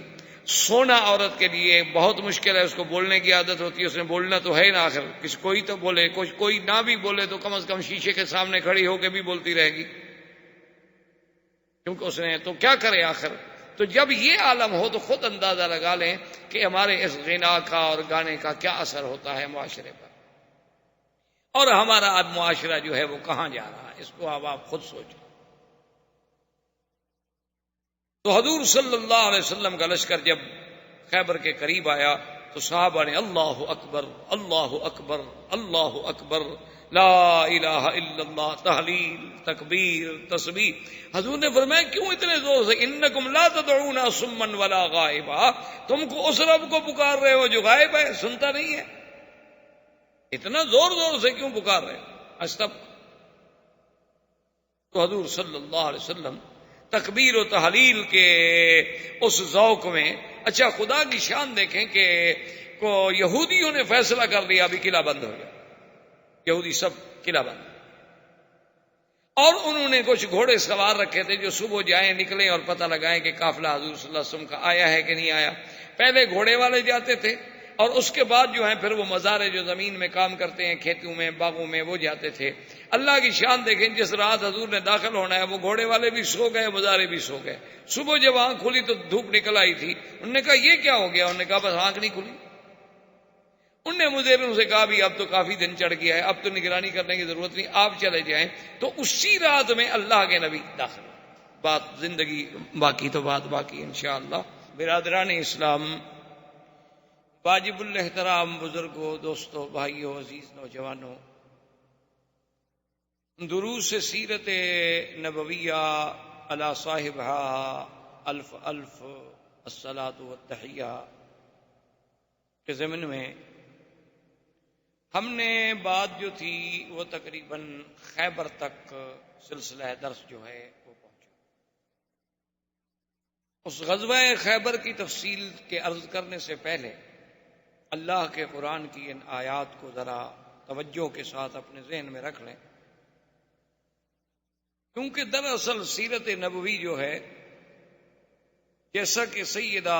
سونا عورت کے لیے بہت مشکل ہے, اس کو بولنے کی عادت ہوتی ہے, اس نے بولنا تو ہے نا, آخر کوئی تو بولے, کوئی نہ بھی بولے تو کم از کم شیشے کے سامنے کھڑی ہو کے بھی بولتی رہے گی, کیونکہ اس نے تو کیا کرے آخر. تو جب یہ عالم ہو تو خود اندازہ لگا لیں کہ ہمارے اس غنا کا اور گانے کا کیا اثر ہوتا ہے معاشرے پر, اور ہمارا اب معاشرہ جو ہے وہ کہاں جا رہا ہے, اس کو اب آپ خود سوچیں. تو حضور صلی اللہ علیہ وسلم کا لشکر جب خیبر کے قریب آیا تو صحابہ نے اللہ اکبر اللہ اکبر اللہ اکبر لا الہ الا اللہ, تحلیل تکبیر تسبیح. حضور نے فرمایا کیوں اتنے زور سے, انکم لا تدعون صما ولا غائبا, تم کو اس رب کو پکار رہے ہو جو غائب ہے, سنتا نہیں ہے. اتنا زور زور سے کیوں پکار رہے استب؟ تو حضور صلی اللہ علیہ وسلم تکبیر و تحلیل کے اس ذوق میں، اچھا خدا کی شان دیکھیں کہ یہودیوں نے فیصلہ کر لیا ابھی قلعہ بند ہو گیا، یہودی سب قلعہ بند، اور انہوں نے کچھ گھوڑے سوار رکھے تھے جو صبح جائیں نکلیں اور پتہ لگائیں کہ قافلہ حضور صلی اللہ علیہ وسلم کا آیا ہے کہ نہیں آیا۔ پہلے گھوڑے والے جاتے تھے اور اس کے بعد جو ہیں پھر وہ مزارے جو زمین میں کام کرتے ہیں، کھیتوں میں باغوں میں، وہ جاتے تھے۔ اللہ کی شان دیکھیں، جس رات حضور نے داخل ہونا ہے وہ گھوڑے والے بھی سو گئے، مزارے بھی سو گئے۔ صبح جب آنکھ کھلی تو دھوپ نکل آئی تھی، انہوں نے کہا یہ کیا ہو گیا؟ انہوں نے کہا بس آنکھ نہیں کھلی۔ انہوں نے مضروں سے کہا بھی اب تو کافی دن چڑھ گیا ہے، اب تو نگرانی کرنے کی ضرورت نہیں، آپ چلے جائیں۔ تو اسی رات میں اللہ کے نبی داخل ہوئے۔ بات زندگی باقی تو بات باقی انشاءاللہ۔ برادران اسلام، واجب الاحترام بزرگوں، دوستوں، بھائیوں، عزیز نوجوانوں، دروس سیرت نبویہ علی صاحبہ الف الف الصلاۃ والتحیہ کے ضمن میں ہم نے بات جو تھی وہ تقریباً خیبر تک سلسلہ درس جو ہے وہ پہنچا۔ اس غزوہ خیبر کی تفصیل کے عرض کرنے سے پہلے اللہ کے قرآن کی ان آیات کو ذرا توجہ کے ساتھ اپنے ذہن میں رکھ لیں، کیونکہ دراصل سیرت نبوی جو ہے، جیسا کہ سیدہ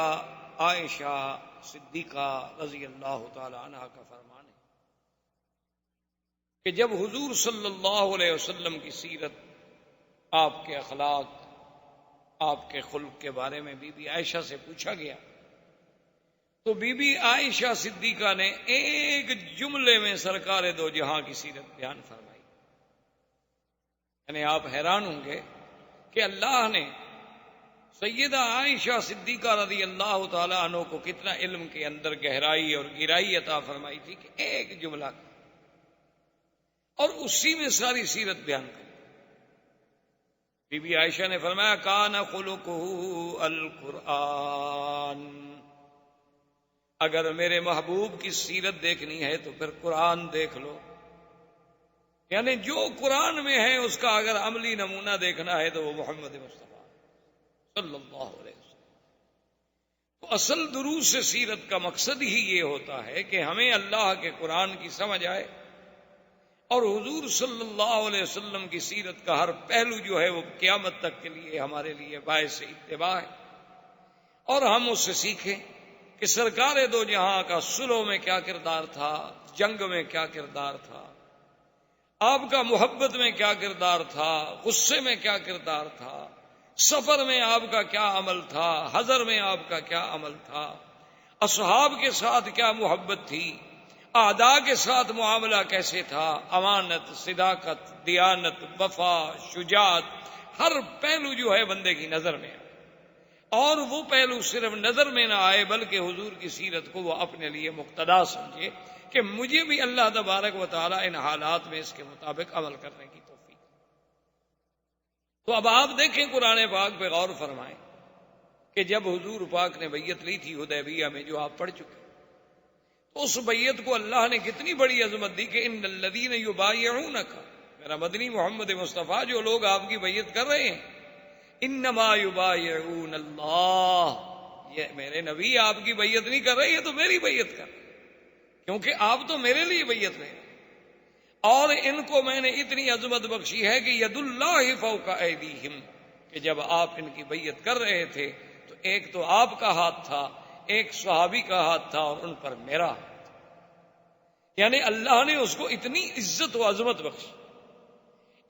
عائشہ صدیقہ رضی اللہ تعالی عنہ کا فرمان ہے کہ جب حضور صلی اللہ علیہ وسلم کی سیرت، آپ کے اخلاق، آپ کے خلق کے بارے میں بی بی عائشہ سے پوچھا گیا تو بی بی عائشہ صدیقہ نے ایک جملے میں سرکار دو جہاں کی سیرت بیان فرمائی۔ یعنی آپ حیران ہوں گے کہ اللہ نے سیدہ عائشہ صدیقہ رضی اللہ تعالی عنہ کو کتنا علم کے اندر گہرائی اور گہرائی عطا فرمائی تھی کہ ایک جملہ اور اسی میں ساری سیرت بیان کر۔ بی بی عائشہ نے فرمایا کان خلقہ القرآن، اگر میرے محبوب کی سیرت دیکھنی ہے تو پھر قرآن دیکھ لو۔ یعنی جو قرآن میں ہے اس کا اگر عملی نمونہ دیکھنا ہے تو وہ محمد مصطفیٰ صلی اللہ علیہ وسلم۔ تو اصل دروس سیرت کا مقصد ہی یہ ہوتا ہے کہ ہمیں اللہ کے قرآن کی سمجھ آئے اور حضور صلی اللہ علیہ وسلم کی سیرت کا ہر پہلو جو ہے وہ قیامت تک کے لیے ہمارے لیے باعث اتباع ہے، اور ہم اس سے سیکھیں کہ سرکار دو جہاں کا صلح میں کیا کردار تھا، جنگ میں کیا کردار تھا، آپ کا محبت میں کیا کردار تھا، غصے میں کیا کردار تھا، سفر میں آپ کا کیا عمل تھا، حضر میں آپ کا کیا عمل تھا، اصحاب کے ساتھ کیا محبت تھی، اعداء کے ساتھ معاملہ کیسے تھا، امانت، صداقت، دیانت، وفا، شجاعت، ہر پہلو جو ہے بندے کی نظر میں آئے، اور وہ پہلو صرف نظر میں نہ آئے بلکہ حضور کی سیرت کو وہ اپنے لیے مقتدا سمجھے کہ مجھے بھی اللہ تبارک و تعالی ان حالات میں اس کے مطابق عمل کرنے کی توفیق۔ تو اب آپ دیکھیں قرآن پاک پہ غور فرمائیں کہ جب حضور پاک نے بیعت لی تھی حدیبیہ میں جو آپ پڑھ چکے، تو اس بیعت کو اللہ نے کتنی بڑی عظمت دی کہ ان الذین یبایعونک، میرا مدنی محمد مصطفیٰ، جو لوگ آپ کی بیعت کر رہے ہیں، انما یبایعون اللہ، یہ میرے نبی آپ کی بیعت نہیں کر رہے، یہ تو میری بیعت کر رہے، کیونکہ آپ تو میرے لیے بیعت لیں۔ اور ان کو میں نے اتنی عظمت بخشی ہے کہ ید اللہ فوق ایدیہم، کہ جب آپ ان کی بیعت کر رہے تھے تو ایک تو آپ کا ہاتھ تھا، ایک صحابی کا ہاتھ تھا، اور ان پر میرا ہاتھ تھا۔ یعنی اللہ نے اس کو اتنی عزت و عظمت بخشی۔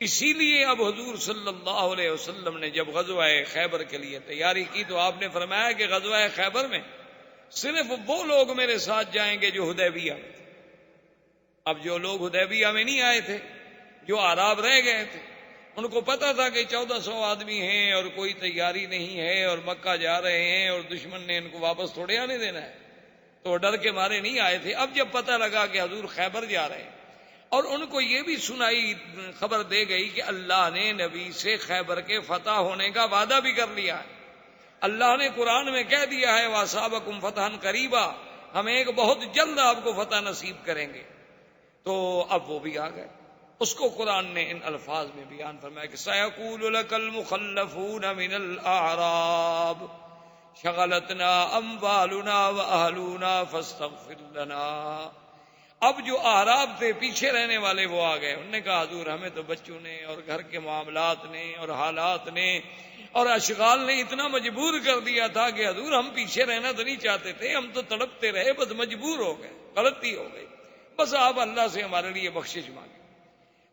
اسی لیے اب حضور صلی اللہ علیہ وسلم نے جب غزوہ خیبر کے لیے تیاری کی تو آپ نے فرمایا کہ غزوہ خیبر میں صرف وہ لوگ میرے ساتھ جائیں گے جو حدیبیہ میں تھے۔ اب جو لوگ حدیبیہ میں نہیں آئے تھے، جو اعراب رہ گئے تھے، ان کو پتا تھا کہ 1400 آدمی ہیں اور کوئی تیاری نہیں ہے اور مکہ جا رہے ہیں اور دشمن نے ان کو واپس تھوڑے آنے دینا ہے، تو ڈر کے مارے نہیں آئے تھے۔ اب جب پتہ لگا کہ حضور خیبر جا رہے ہیں اور ان کو یہ بھی سنائی خبر دے گئی کہ اللہ نے نبی سے خیبر کے فتح ہونے کا وعدہ بھی کر لیا ہے، اللہ نے قرآن میں کہہ دیا ہے وَأَصَابَكُمْ فَتْحًا قَرِيبًا، ہم ایک بہت جلد آپ کو فتح نصیب کریں گے، تو اب وہ بھی آ گئے. اس کو قرآن نے ان الفاظ میں بیان فرمایا کہ سَيَقُولُ لَكَ الْمُخَلَّفُونَ مِنَ الْأَعْرَابِ شَغَلَتْنَا أَمْوَالُنَا وَأَهْلُونَا فَاسْتَغْفِرْ لَنَا. اب جو اعراب تھے پیچھے رہنے والے وہ آ گئے. انہوں نے کہا حضور ہمیں تو بچوں نے اور گھر کے معاملات نے اور حالات نے اور اشغال نے اتنا مجبور کر دیا تھا کہ حضور ہم پیچھے رہنا تو نہیں چاہتے تھے, ہم تو تڑپتے رہے, بس مجبور ہو گئے, غلطی ہو گئی, بس آپ اللہ سے ہمارے لیے بخشش مانگیں.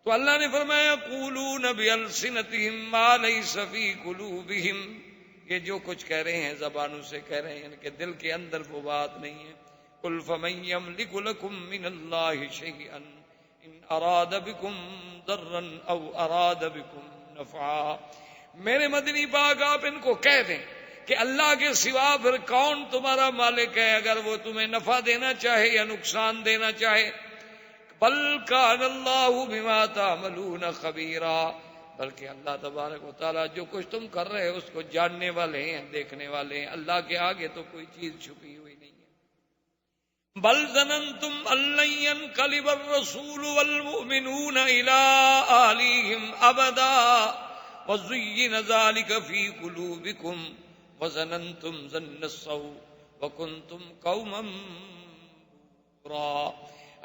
تو اللہ نے فرمایا یقولون بألسنتہم ما لیس فی قلوبہم, یہ جو کچھ کہہ رہے ہیں زبانوں سے کہہ رہے ہیں, ان کے دل کے اندر وہ بات نہیں ہے. قل فمن یملک لکم من اللہ شیئا ان اراد بکم ضرا او اراد بکم نفعا. میرے مدنی پاک آپ ان کو کہہ دیں کہ اللہ کے سوا پھر کون تمہارا مالک ہے اگر وہ تمہیں نفع دینا چاہے یا نقصان دینا چاہے. بل کان اللہ بما تعملون خبیرا, بلکہ اللہ تبارک و تعالیٰ جو کچھ تم کر رہے ہو اس کو جاننے والے ہیں, دیکھنے والے ہیں. اللہ کے آگے تو کوئی چیز چھپی ہوئی نہیں ہے. بل ظننتم ان لن ينقلب الرسول والمؤمنون الى اہلیہم ابدا وزین ذلک فی قلوبکم وظننتم ظن السوء وکنتم قوما بورا.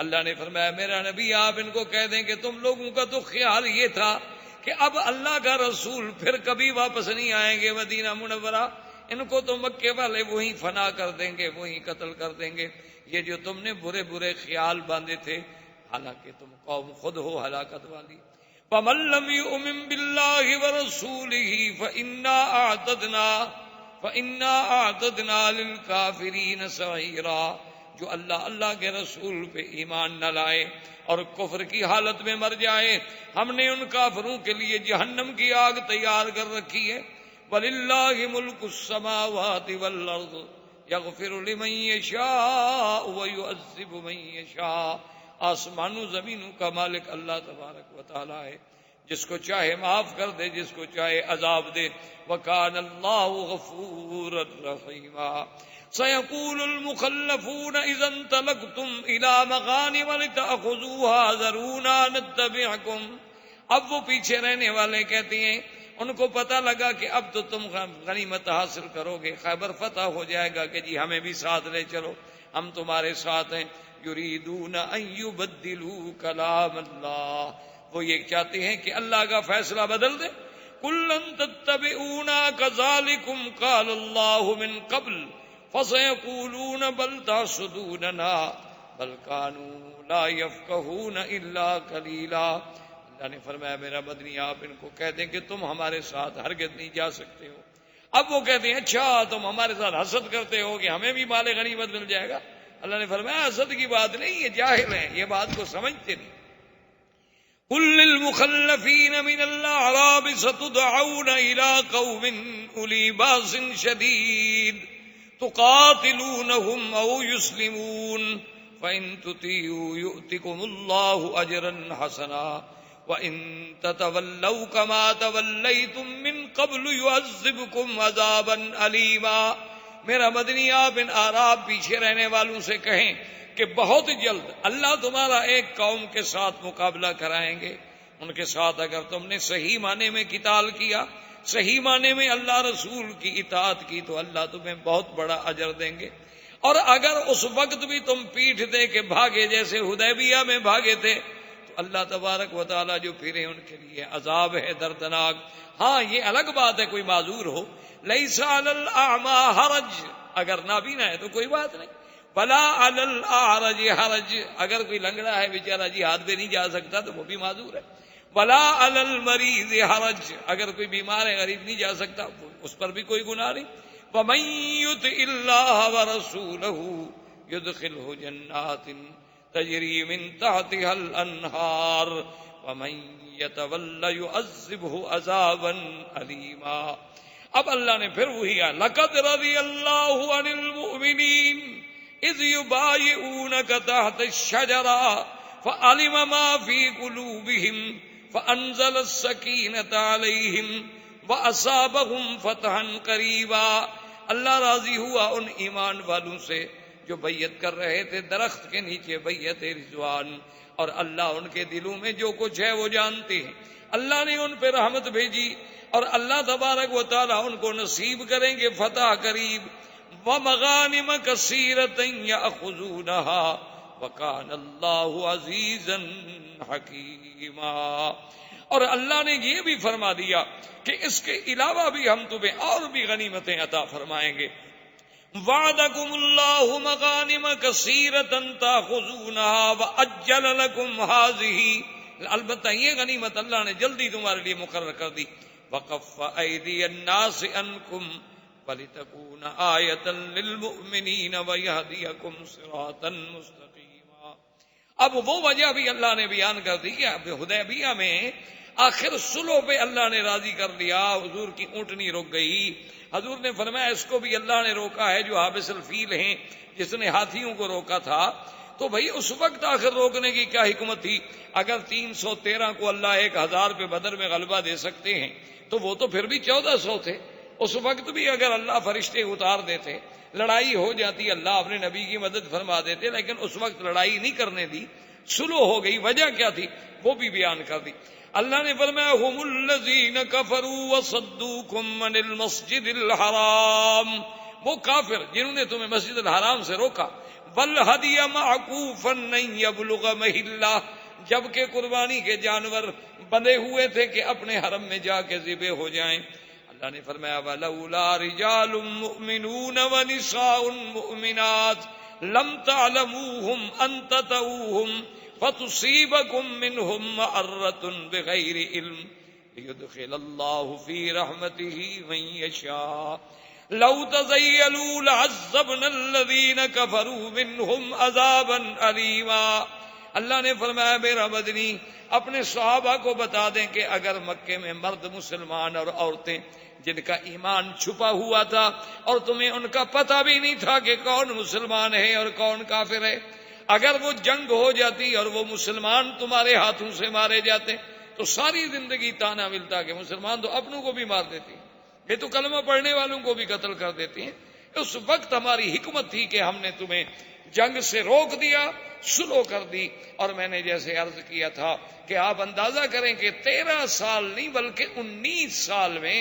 اللہ نے فرمایا میرا نبی آپ ان کو کہہ دیں کہ تم لوگوں کا تو خیال یہ تھا کہ اب اللہ کا رسول پھر کبھی واپس نہیں آئیں گے مدینہ منورہ, ان کو تو مکے والے وہیں فنا کر دیں گے, وہیں قتل کر دیں گے. یہ جو تم نے برے برے خیال باندھے تھے, حالانکہ تم قوم خود ہو ہلاکت والی. فَمَن لَّمْ يُؤْمِن بِاللَّهِ وَرَسُولِهِ فَإِنَّا أَعْتَدْنَا لِلْكَافِرِينَ سَعِيرًا. جو اللہ کے رسول پہ ایمان نہ لائے اور کفر کی حالت میں مر جائے, ہم نے ان کافروں کے لیے جہنم کی آگ تیار کر رکھی ہے. وَلِلَّهِ مُلْكُ السَّمَاوَاتِ وَالْأَرْضِ يَغْفِرُ لِمَن يَشَاءُ وَيُعَذِّبُ مَن يَشَاءُ. آسمانوں زمینوں کا مالک اللہ تبارک و تعالیٰ ہے, جس کو چاہے معاف کر دے, جس کو چاہے عذاب دے. وَكَانَ اللَّهُ غَفُورًا رَحِيمًا. سَيَقُولُ الْمُخَلَّفُونَ إِذَا انطَلَقْتُمْ إِلَىٰ مَغَانِمَ لِتَأْخُذُوهَا ذَرُونَا نَتَّبِعْكُمْ. اب وہ پیچھے رہنے والے کہتے ہیں, ان کو پتہ لگا کہ اب تو تم غنیمت حاصل کرو گے, خیبر فتح ہو جائے گا, کہ جی ہمیں بھی ساتھ لے چلو, ہم تمہارے ساتھ ہیں. یریدون ان یبدلوا کلام اللہ, وہ یہ چاہتے ہیں کہ اللہ کا فیصلہ بدل دے. قل لن تتبعونا كذلكم قال اللہ من قبل فسيقولون بل تحسدوننا بل كانوا لا يفقهون الا قليلا. اللہ نے فرمایا میرا مدنی آپ ان کو کہہ دیں کہ تم ہمارے ساتھ ہرگز نہیں جا سکتے ہو. اب وہ کہتے ہیں اچھا تم ہمارے ساتھ حسد کرتے ہو کہ ہمیں بھی مال غنیمت مل جائے گا. اللہ نے فرمایا حسد کی بات نہیں, یہ جاہل ہیں, یہ بات کو سمجھتے نہیں. قل للمخلفین من الاعراب ستدعون الى قوم اولی باس شدید تقاتلونهم او يسلمون فان تطیعوا یؤتکم اللہ اجرا حسنا وان تتولوا كما تولیتم من قبل يعذبكم عذابا علیما. میرا مدنی آپ ان اعراب پیچھے رہنے والوں سے کہیں کہ بہت جلد اللہ تمہارا ایک قوم کے ساتھ مقابلہ کرائیں گے. ان کے ساتھ اگر تم نے صحیح معنی میں قتال کیا, صحیح معنی میں اللہ رسول کی اطاعت کی, تو اللہ تمہیں بہت بڑا اجر دیں گے. اور اگر اس وقت بھی تم پیٹھ دے کے بھاگے جیسے حدیبیہ میں بھاگے تھے, تو اللہ تبارک و تعالیٰ جو پھرے ان کے لیے عذاب ہے دردناک. ہاں یہ الگ بات ہے کوئی معذور ہو, لیس علی الاعمی حرج, اگر نابینا ہے تو کوئی بات نہیں. ولا علی الاعرج حرج, اگر کوئی لنگڑا ہے بیچارہ جی ہاتھ پہ نہیں جا سکتا تو وہ بھی معذور ہے. ولا علی المریض حرج, اگر کوئی بیمار ہے غریب نہیں جا سکتا اس پر بھی کوئی گناہ نہیں. ومن یطع اللہ ورسولہ یدخلہ جنات تجری من تحتها الانہار ومن یتول یعذبہ عذابا علیما. اب اللہ نے پھر وہی کہا لقد رضی اللہ عن المؤمنین اذ یبایعونک تحت الشجرہ فعلم ما فی قلوبہم فانزل السکینۃ علیہم واصابہم فتحا قریبا. اللہ راضی ہوا ان ایمان والوں سے جو بیعت کر رہے تھے درخت کے نیچے, بیعت رضوان. اور اللہ ان کے دلوں میں جو کچھ ہے وہ جانتے ہیں. اللہ نے ان پہ رحمت بھیجی اور اللہ تبارک و تعالیٰ ان کو نصیب کریں گے فتح قریب. وَمَغَانِمَ كَثِيرَةً يَأْخُذُونَهَا وَكَانَ اللَّهُ عَزِيزًا حَكِيمًا. اور اللہ نے یہ بھی فرما دیا کہ اس کے علاوہ بھی ہم تمہیں اور بھی غنیمتیں عطا فرمائیں گے. وعدکم اللہ مغانم کثیرۃ تاخذونها واجل لکم هذه، البتہ یہ غنیمت اللہ نے جلدی تمہارے لیے مقرر کر دی. وکف ایدی الناس عنکم ولتکون آیۃ للمؤمنین ویہدیکم صراطا مستقیما. اب وہ وجہ بھی اللہ نے بیان کر دی کہ اب حدیبیہ میں آخر صلح پہ اللہ نے راضی کر لیا. حضور کی اونٹنی رک گئی. حضور نے فرمایا اس کو بھی اللہ نے روکا ہے جو حابس الفیل ہیں، جس نے ہاتھیوں کو روکا تھا. تو بھئی اس وقت آخر روکنے کی کیا حکمت تھی؟ اگر 313 کو اللہ 1000 پہ بدر میں غلبہ دے سکتے ہیں تو وہ تو پھر بھی 1400 تھے. اس وقت بھی اگر اللہ فرشتے اتار دیتے، لڑائی ہو جاتی، اللہ اپنے نبی کی مدد فرما دیتے، لیکن اس وقت لڑائی نہیں کرنے دی، صلح ہو گئی. وجہ کیا تھی وہ بھی بیان کر دی. اللہ نے فرمایا هم الذین کفروا وصدوکم عن المسجد الحرام، وہ کافر جنہوں نے تمہیں مسجد الحرام سے روکا. والہدی معکوفا ان یبلغ محلہ، جبکہ قربانی کے جانور بندھے ہوئے تھے کہ اپنے حرم میں جا کے ذبح ہو جائیں. اللہ نے فرمایا ولولا رجال مؤمنون ونساء مؤمنات لم تعلموهم ان تطؤوهم فتصيبكم منهم معرة بغير علم ليدخل الله في رحمته من يشاء لو تزيلوا لعذبنا الذين كفروا منهم عذابا أليما. اللہ نے فرمایا میرا مدنی اپنے صحابہ کو بتا دیں کہ اگر مکے میں مرد مسلمان اور عورتیں جن کا ایمان چھپا ہوا تھا اور تمہیں ان کا پتہ بھی نہیں تھا کہ کون مسلمان ہے اور کون کافر ہے، اگر وہ جنگ ہو جاتی اور وہ مسلمان تمہارے ہاتھوں سے مارے جاتے تو ساری زندگی تانا ملتا کہ مسلمان تو اپنوں کو بھی مار دیتی ہیں، یہ تو کلمہ پڑھنے والوں کو بھی قتل کر دیتی ہیں. اس وقت ہماری حکمت تھی کہ ہم نے تمہیں جنگ سے روک دیا، صلح کر دی. اور میں نے جیسے عرض کیا تھا کہ آپ اندازہ کریں کہ 13 سال نہیں بلکہ 19 سال میں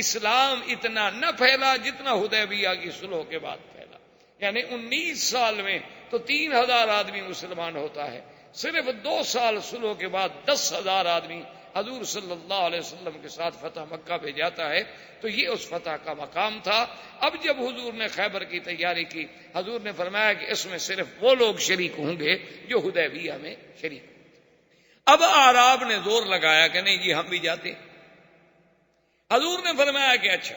اسلام اتنا نہ پھیلا جتنا حدیبیہ کی صلح کے بعد پھیلا. یعنی 19 سال میں تو 3000 آدمی مسلمان ہوتا ہے، صرف 2 سال صلح کے بعد 10,000 آدمی حضور صلی اللہ علیہ وسلم کے ساتھ فتح مکہ پہ جاتا ہے. تو یہ اس فتح کا مقام تھا. اب جب حضور نے خیبر کی تیاری کی، حضور نے فرمایا کہ اس میں صرف وہ لوگ شریک ہوں گے جو حدیبیہ میں شریک ہوں گے. اب اعراب نے زور لگایا کہ نہیں جی ہم بھی جاتے. حضور نے فرمایا کہ اچھا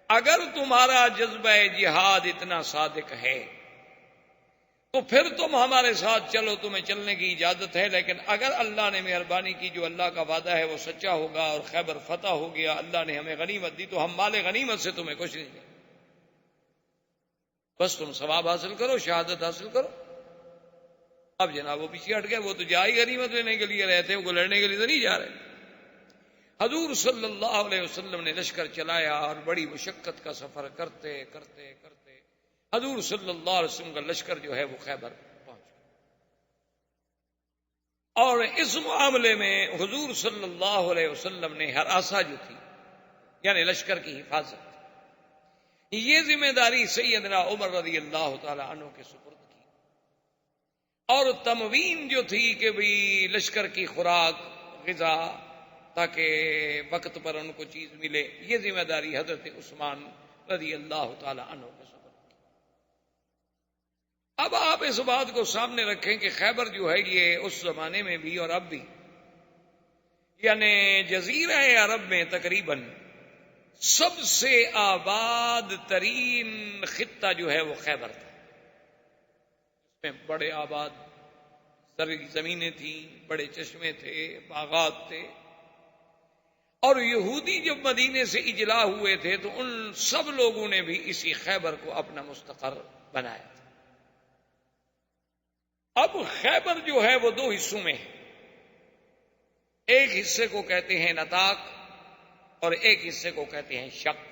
اگر تمہارا جذبہ جہاد اتنا صادق ہے تو پھر تم ہمارے ساتھ چلو، تمہیں چلنے کی اجازت ہے. لیکن اگر اللہ نے مہربانی کی، جو اللہ کا وعدہ ہے وہ سچا ہوگا اور خیبر فتح ہو گیا، اللہ نے ہمیں غنیمت دی، تو ہم مال غنیمت سے تمہیں کچھ نہیں دیں، بس تم ثواب حاصل کرو، شہادت حاصل کرو. اب جناب وہ پیچھے ہٹ گئے، وہ تو جا ہی غنیمت لینے کے لیے رہتے ہیں، وہ لڑنے کے لیے تو نہیں جا رہے. حضور صلی اللہ علیہ وسلم نے لشکر چلایا اور بڑی مشقت کا سفر کرتے کرتے کرتے حضور صلی اللہ علیہ وسلم کا لشکر جو ہے وہ خیبر پہنچ گیا. اور اس معاملے میں حضور صلی اللہ علیہ وسلم نے ہراساں جو تھی یعنی لشکر کی حفاظت، یہ ذمہ داری سیدنا عمر رضی اللہ تعالی عنہ کے سپرد کی. اور تموین جو تھی کہ بھی لشکر کی خوراک غذا تاکہ وقت پر ان کو چیز ملے، یہ ذمہ داری حضرت عثمان رضی اللہ تعالی عنہ کے سپرد کی. اب آپ اس بات کو سامنے رکھیں کہ خیبر جو ہے یہ اس زمانے میں بھی اور اب بھی یعنی جزیرہ عرب میں تقریباً سب سے آباد ترین خطہ جو ہے وہ خیبر تھا. اس میں بڑے آباد زمینیں تھیں، بڑے چشمے تھے، باغات تھے. اور یہودی جب مدینے سے اجلا ہوئے تھے تو ان سب لوگوں نے بھی اسی خیبر کو اپنا مستقر بنایا تھا. اب خیبر جو ہے وہ 2 حصوں میں ہے. ایک حصے کو کہتے ہیں نطاق اور ایک حصے کو کہتے ہیں شق.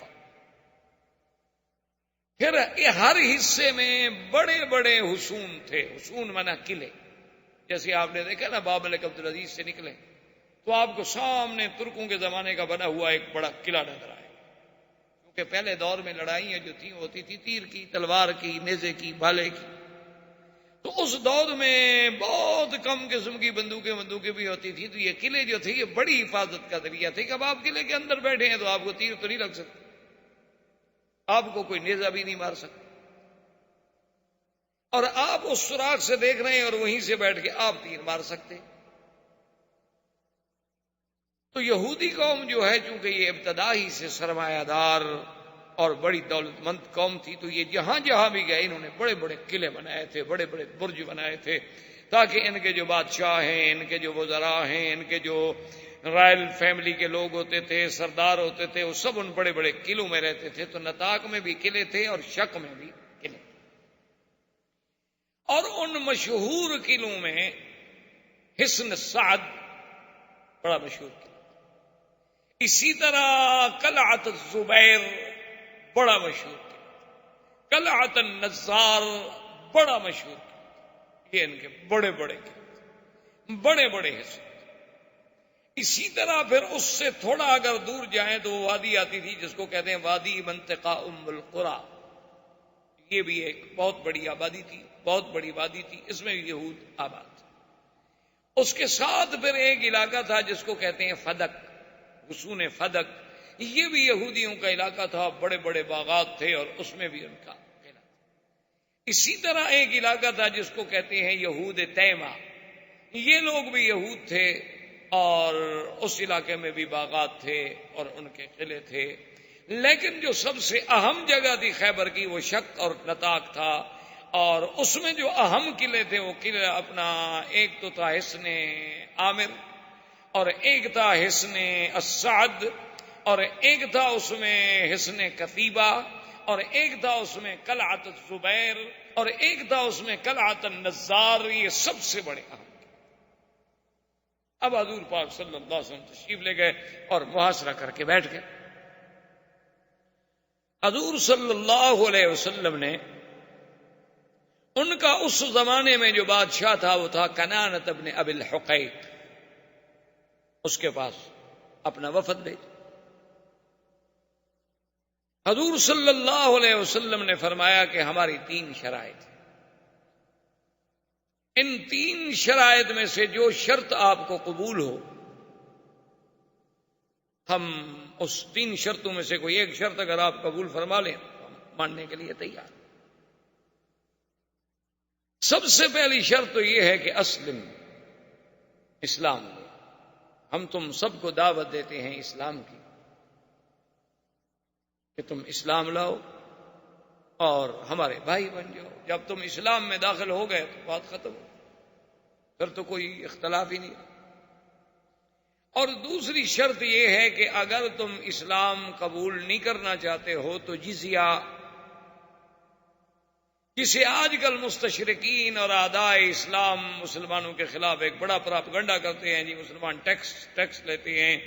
پھر ہر حصے میں بڑے بڑے حصون تھے. حصون مانا قلعے، جیسے آپ نے دیکھا نا باب ملک عبدالعزیز سے نکلے تو آپ کو سامنے ترکوں کے زمانے کا بنا ہوا ایک بڑا قلعہ نظر آئے، کیونکہ پہلے دور میں لڑائیاں جو تھیں ہوتی تھی تیر کی، تلوار کی، نیزے کی، بھالے کی، تو اس دور میں بہت کم قسم کی بندوقیں بھی ہوتی تھی، تو یہ قلعے جو تھے یہ بڑی حفاظت کا ذریعہ تھے کہ اب آپ قلعے کے اندر بیٹھے ہیں تو آپ کو تیر تو نہیں لگ سکتا، آپ کو کوئی نیزہ بھی نہیں مار سکتا، اور آپ اس سوراخ سے دیکھ رہے ہیں اور وہیں سے بیٹھ کے آپ تیر مار سکتے ہیں۔ تو یہودی قوم جو ہے چونکہ یہ ابتدا ہی سے سرمایہ دار اور بڑی دولت مند قوم تھی، تو یہ جہاں جہاں بھی گئے انہوں نے بڑے بڑے قلعے بنائے تھے، بڑے بڑے برج بنائے تھے، تاکہ ان کے جو بادشاہ ہیں، ان کے جو وزراء ہیں، ان کے جو رائل فیملی کے لوگ ہوتے تھے، سردار ہوتے تھے، وہ سب ان بڑے بڑے قلعوں میں رہتے تھے۔ تو نطاق میں بھی قلعے تھے اور شق میں بھی قلعے، اور ان مشہور قلعوں میں حصن سعد بڑا مشہور قلعہ، اسی طرح قلعت الزبیر بڑا مشہور قلعہ، قلعت النزار بڑا مشہور قلعہ، یہ ان کے بڑے بڑے قلعے، بڑے بڑے حصے۔ اسی طرح پھر اس سے تھوڑا اگر دور جائیں تو وہ وادی آتی تھی جس کو کہتے ہیں وادی منطقہ ام القریٰ، یہ بھی ایک بہت بڑی آبادی تھی، بہت بڑی وادی تھی، اس میں بھی یہود آباد تھے۔ اس کے ساتھ پھر ایک علاقہ تھا جس کو کہتے ہیں فدق، حصون فدق، یہ بھی یہودیوں کا علاقہ تھا، بڑے بڑے باغات تھے اور اس میں بھی ان کا قلعہ تھا۔ اسی طرح ایک علاقہ تھا جس کو کہتے ہیں یہود تیمہ، یہ لوگ بھی یہود تھے اور اس علاقے میں بھی باغات تھے اور ان کے قلعے تھے، لیکن جو سب سے اہم جگہ تھی خیبر کی وہ شق اور نطاق تھا، اور اس میں جو اہم قلعے تھے وہ قلعہ اپنا ایک تو تھا حصن عامر، اور ایک تھا حصن السعد، اور ایک تھا اس میں حصن کتیبہ، اور ایک تھا اس میں قلعت الزبیر، اور ایک تھا اس میں قلعت النزار، یہ سب سے بڑے اہم۔ اب حضور پاک صلی اللہ علیہ وسلم تشریف لے گئے اور محاصرہ کر کے بیٹھ گئے۔ حضور صلی اللہ علیہ وسلم نے ان کا اس زمانے میں جو بادشاہ تھا وہ تھا کنانۃ ابن ابی الحقیق، اس کے پاس اپنا وفد بھیجا۔ حضور صلی اللہ علیہ وسلم نے فرمایا کہ ہماری 3 شرائط ہیں، ان 3 شرائط میں سے جو شرط آپ کو قبول ہو ہم اس 3 شرطوں میں سے کوئی ایک شرط اگر آپ قبول فرما لیں تو ہم ماننے کے لیے تیار۔ سب سے پہلی شرط تو یہ ہے کہ اسلم، اسلام لے، ہم تم سب کو دعوت دیتے ہیں اسلام کی کہ تم اسلام لاؤ اور ہمارے بھائی بن جاؤ۔ جب تم اسلام میں داخل ہو گئے تو بات ختم ہو، پھر تو کوئی اختلاف ہی نہیں۔ اور دوسری شرط یہ ہے کہ اگر تم اسلام قبول نہیں کرنا چاہتے ہو تو جزیہ، جسے آج کل مستشرقین اور اعداء اسلام مسلمانوں کے خلاف ایک بڑا پراپگنڈا کرتے ہیں، جی مسلمان ٹیکس لیتے ہیں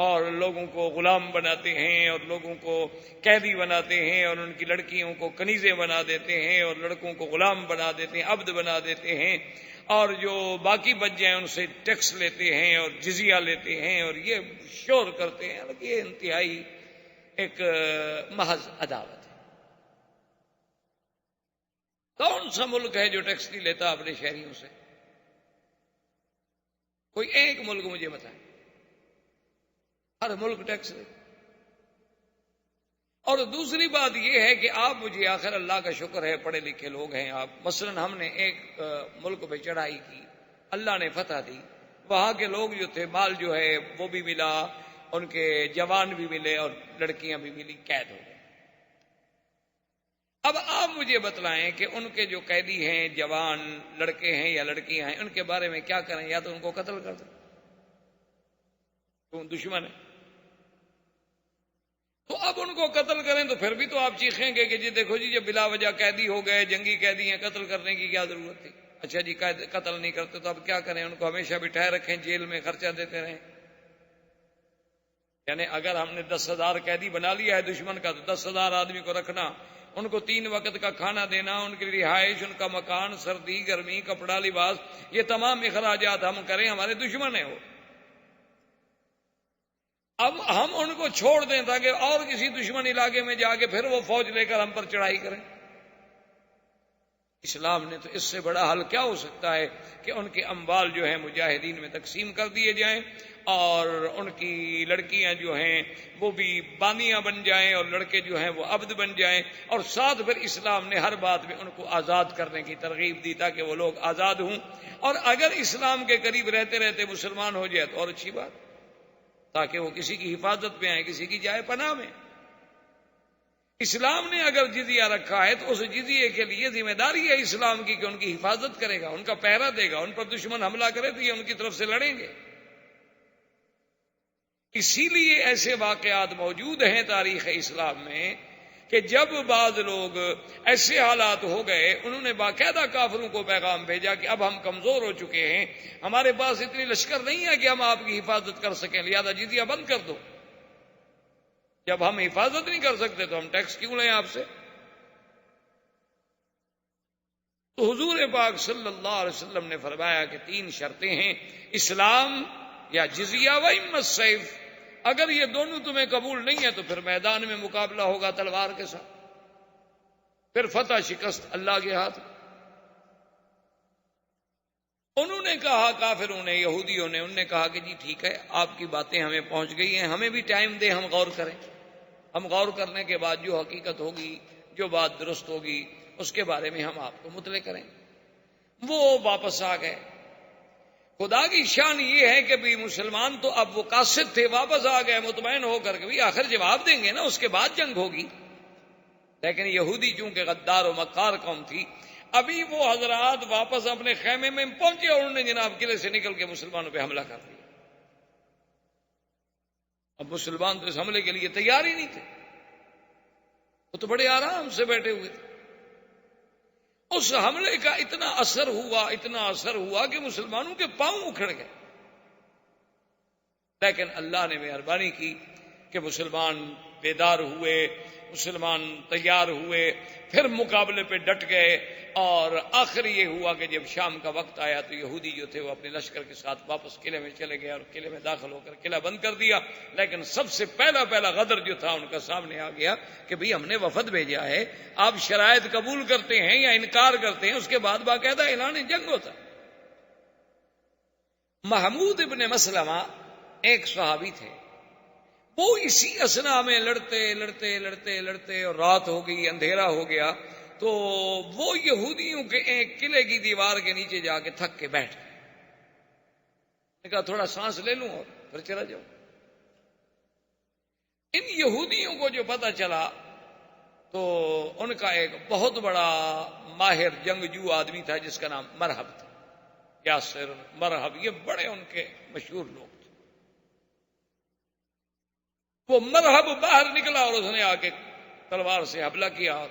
اور لوگوں کو غلام بناتے ہیں اور لوگوں کو قیدی بناتے ہیں اور ان کی لڑکیوں کو کنیزیں بنا دیتے ہیں اور لڑکوں کو غلام بنا دیتے ہیں، عبد بنا دیتے ہیں، اور جو باقی بچ جائیں ان سے ٹیکس لیتے ہیں اور جزیہ لیتے ہیں اور یہ شور کرتے ہیں، یہ انتہائی ایک محض عداوت ہے۔ کون سا ملک ہے جو ٹیکس نہیں لیتا اپنے شہریوں سے؟ کوئی ایک ملک مجھے بتائیں، ہر ملک ٹیکس لے۔ اور دوسری بات یہ ہے کہ آپ مجھے، آخر اللہ کا شکر ہے پڑھے لکھے لوگ ہیں آپ، مثلا ہم نے ایک ملک پہ چڑھائی کی، اللہ نے فتح دی، وہاں کے لوگ جو تھے مال جو ہے وہ بھی ملا، ان کے جوان بھی ملے اور لڑکیاں بھی ملی، قید ہو گئے۔ اب آپ مجھے بتلائیں کہ ان کے جو قیدی ہیں، جوان لڑکے ہیں یا لڑکیاں ہیں، ان کے بارے میں کیا کریں؟ یا تو ان کو قتل کر دیں، تو دشمن ہے، تو اب ان کو قتل کریں تو پھر بھی تو آپ چیخیں گے کہ جی دیکھو جی جب بلا وجہ قیدی ہو گئے، جنگی قیدی ہیں، قتل کرنے کی کیا ضرورت تھی؟ اچھا جی قتل نہیں کرتے تو اب کیا کریں؟ ان کو ہمیشہ بٹھائے رکھیں، جیل میں خرچہ دیتے رہیں؟ یعنی اگر ہم نے 10,000 قیدی بنا لیا ہے دشمن کا تو 10,000 آدمی کو رکھنا ان کو 3 وقت کا کھانا دینا، ان کی رہائش، ان کا مکان، سردی گرمی، کپڑا لباس، یہ تمام اخراجات ہم کریں، ہمارے دشمن ہیں وہ. اب ہم ان کو چھوڑ دیں تاکہ اور کسی دشمن علاقے میں جا کے پھر وہ فوج لے کر ہم پر چڑھائی کریں. اسلام نے تو اس سے بڑا حل کیا ہو سکتا ہے کہ ان کے اموال جو ہیں مجاہدین میں تقسیم کر دیے جائیں، اور ان کی لڑکیاں جو ہیں وہ بھی بانیاں بن جائیں، اور لڑکے جو ہیں وہ عبد بن جائیں. اور ساتھ پھر اسلام نے ہر بات میں ان کو آزاد کرنے کی ترغیب دی تاکہ وہ لوگ آزاد ہوں. اور اگر اسلام کے قریب رہتے رہتے مسلمان ہو جائے تو اور اچھی بات، تاکہ وہ کسی کی حفاظت میں آئے، کسی کی جائے پناہ میں. اسلام نے اگر جزیہ رکھا ہے تو اس جزیے کے لیے ذمہ داری ہے اسلام کی کہ ان کی حفاظت کرے گا، ان کا پہرا دے گا. ان پر دشمن حملہ کرے تو یہ ان کی طرف سے لڑیں گے. اسی لیے ایسے واقعات موجود ہیں تاریخ اسلام میں کہ جب بعض لوگ ایسے حالات ہو گئے، انہوں نے باقاعدہ کافروں کو پیغام بھیجا کہ اب ہم کمزور ہو چکے ہیں، ہمارے پاس اتنی لشکر نہیں ہے کہ ہم آپ کی حفاظت کر سکیں، لہذا جزیہ بند کر دو. جب ہم حفاظت نہیں کر سکتے تو ہم ٹیکس کیوں لیں آپ سے؟ تو حضور پاک صلی اللہ علیہ وسلم نے فرمایا کہ 3 شرطیں ہیں، اسلام یا جزیہ و اما السیف. اگر یہ دونوں تمہیں قبول نہیں ہے تو پھر میدان میں مقابلہ ہوگا تلوار کے ساتھ، پھر فتح شکست اللہ کے ہاتھ. انہوں نے کہا، کافروں نے، یہودیوں نے، انہوں نے کہا کہ جی ٹھیک ہے، آپ کی باتیں ہمیں پہنچ گئی ہیں، ہمیں بھی ٹائم دے، ہم غور کریں. ہم غور کرنے کے بعد جو حقیقت ہوگی، جو بات درست ہوگی، اس کے بارے میں ہم آپ کو مطلع کریں. وہ واپس آ گئے. خدا کی شان یہ ہے کہ بھی مسلمان تو اب وہ قاصد تھے، واپس آ گئے مطمئن ہو کر کے بھی آخر جواب دیں گے نا، اس کے بعد جنگ ہوگی. لیکن یہودی چونکہ غدار و مکار قوم تھی، ابھی وہ حضرات واپس اپنے خیمے میں پہنچے اور انہوں نے جناب قلعے سے نکل کے مسلمانوں پہ حملہ کر دیا. اب مسلمان تو اس حملے کے لیے تیار ہی نہیں تھے، وہ تو بڑے آرام سے بیٹھے ہوئے تھے. اس حملے کا اتنا اثر ہوا کہ مسلمانوں کے پاؤں اکھڑ گئے. لیکن اللہ نے مہربانی کی کہ مسلمان بیدار ہوئے، مسلمان تیار ہوئے، پھر مقابلے پہ ڈٹ گئے. اور آخر یہ ہوا کہ جب شام کا وقت آیا تو یہودی جو تھے وہ اپنے لشکر کے ساتھ واپس قلعے میں چلے گئے اور قلعے میں داخل ہو کر قلعہ بند کر دیا. لیکن سب سے پہلا غدر جو تھا ان کا سامنے آ گیا کہ بھئی ہم نے وفد بھیجا ہے، آپ شرائط قبول کرتے ہیں یا انکار کرتے ہیں، اس کے بعد باقاعدہ اعلان جنگ ہوتا. محمود ابن مسلمہ ایک صحابی تھے، وہ اسی اثنا میں لڑتے اور رات ہو گئی، اندھیرا ہو گیا، تو وہ یہودیوں کے ایک قلعے کی دیوار کے نیچے جا کے تھک کے بیٹھ گئے. نے کہا تھوڑا سانس لے لوں اور پھر چلا جاؤں. ان یہودیوں کو جو پتہ چلا تو ان کا ایک بہت بڑا ماہر جنگجو آدمی تھا جس کا نام مرحب تھا، یاسر مرحب، یہ بڑے ان کے مشہور لوگ تھے. وہ مرحب باہر نکلا اور اس نے آ کے تلوار سے حملہ کیا، اور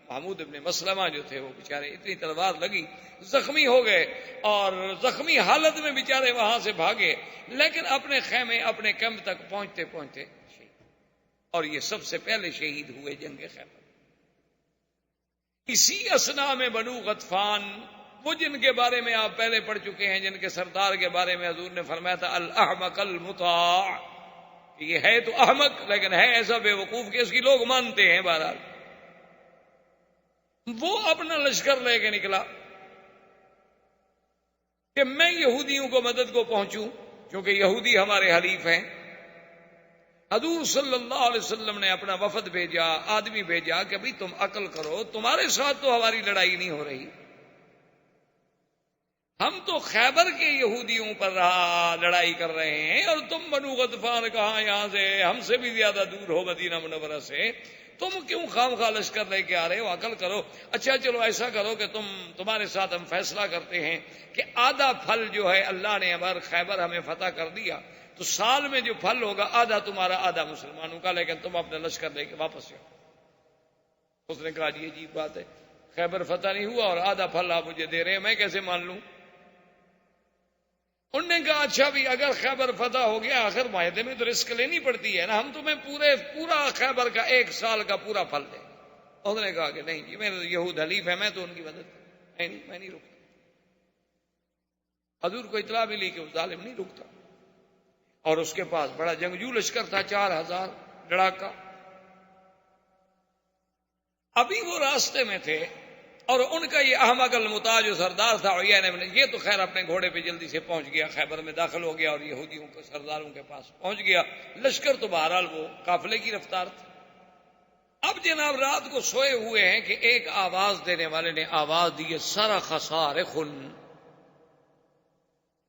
محمود ابن مسلمہ جو تھے وہ بیچارے اتنی تلوار لگی زخمی ہو گئے، اور زخمی حالت میں بیچارے وہاں سے بھاگے، لیکن اپنے خیمے اپنے کیمپ تک پہنچتے شہید. اور یہ سب سے پہلے شہید ہوئے جنگ خیبر. اسی اثنا میں بنو غطفان، وہ جن کے بارے میں آپ پہلے پڑھ چکے ہیں، جن کے سردار کے بارے میں حضور نے فرمایا تھا الاحمق المطاع، یہ ہے تو احمق لیکن ہے ایسا بے وقوف کہ اس کی لوگ مانتے ہیں. بہرحال وہ اپنا لشکر لے کے نکلا کہ میں یہودیوں کو مدد کو پہنچوں، کیونکہ یہودی ہمارے حلیف ہیں. حضور صلی اللہ علیہ وسلم نے اپنا وفد بھیجا، آدمی بھیجا کہ بھئی تم عقل کرو، تمہارے ساتھ تو ہماری لڑائی نہیں ہو رہی، ہم تو خیبر کے یہودیوں پر لڑائی کر رہے ہیں، اور تم بنو غطفان کہاں یہاں سے ہم سے بھی زیادہ دور ہو مدینہ منورہ سے، تم کیوں خام خواہ لشکر لے کے آ رہے ہو؟ عقل کرو. اچھا چلو ایسا کرو کہ تمہارے ساتھ ہم فیصلہ کرتے ہیں کہ آدھا پھل جو ہے، اللہ نے ہمارا خیبر ہمیں فتح کر دیا تو سال میں جو پھل ہوگا آدھا تمہارا آدھا مسلمانوں کا، لیکن تم اپنا لشکر لے کے واپس جاؤ. اس نے کہا جی عجیب بات ہے، خیبر فتح نہیں ہوا اور آدھا پھل آپ مجھے دے رہے ہیں، میں کیسے مان لوں؟ انہوں نے کہا اچھا بھی اگر خیبر فتح ہو گیا، آخر معاہدے میں تو رسک لینی پڑتی ہے نا، ہم تمہیں پورا خیبر کا 1 سال کا پورا پھل دیں. اس نے کہا کہ نہیں جی میرے یہود حلیف ہے، میں تو ان کی مدد میں نہیں رکتا۔ حضور کو اطلاع ملی کہ وہ ظالم نہیں رکتا، اور اس کے پاس بڑا جنگجو لشکر تھا، 4000 لڑاکا۔ ابھی وہ راستے میں تھے اور ان کا یہ احمق المتا جو سردار تھا عیینہ بن، یہ تو خیر اپنے گھوڑے پہ جلدی سے پہنچ گیا، خیبر میں داخل ہو گیا اور یہودیوں کے سرداروں کے پاس پہنچ گیا۔ لشکر تو بہرحال وہ قافلے کی رفتار تھی۔ اب جناب رات کو سوئے ہوئے ہیں کہ ایک آواز دینے والے نے آواز دی، سارا خسار خن۔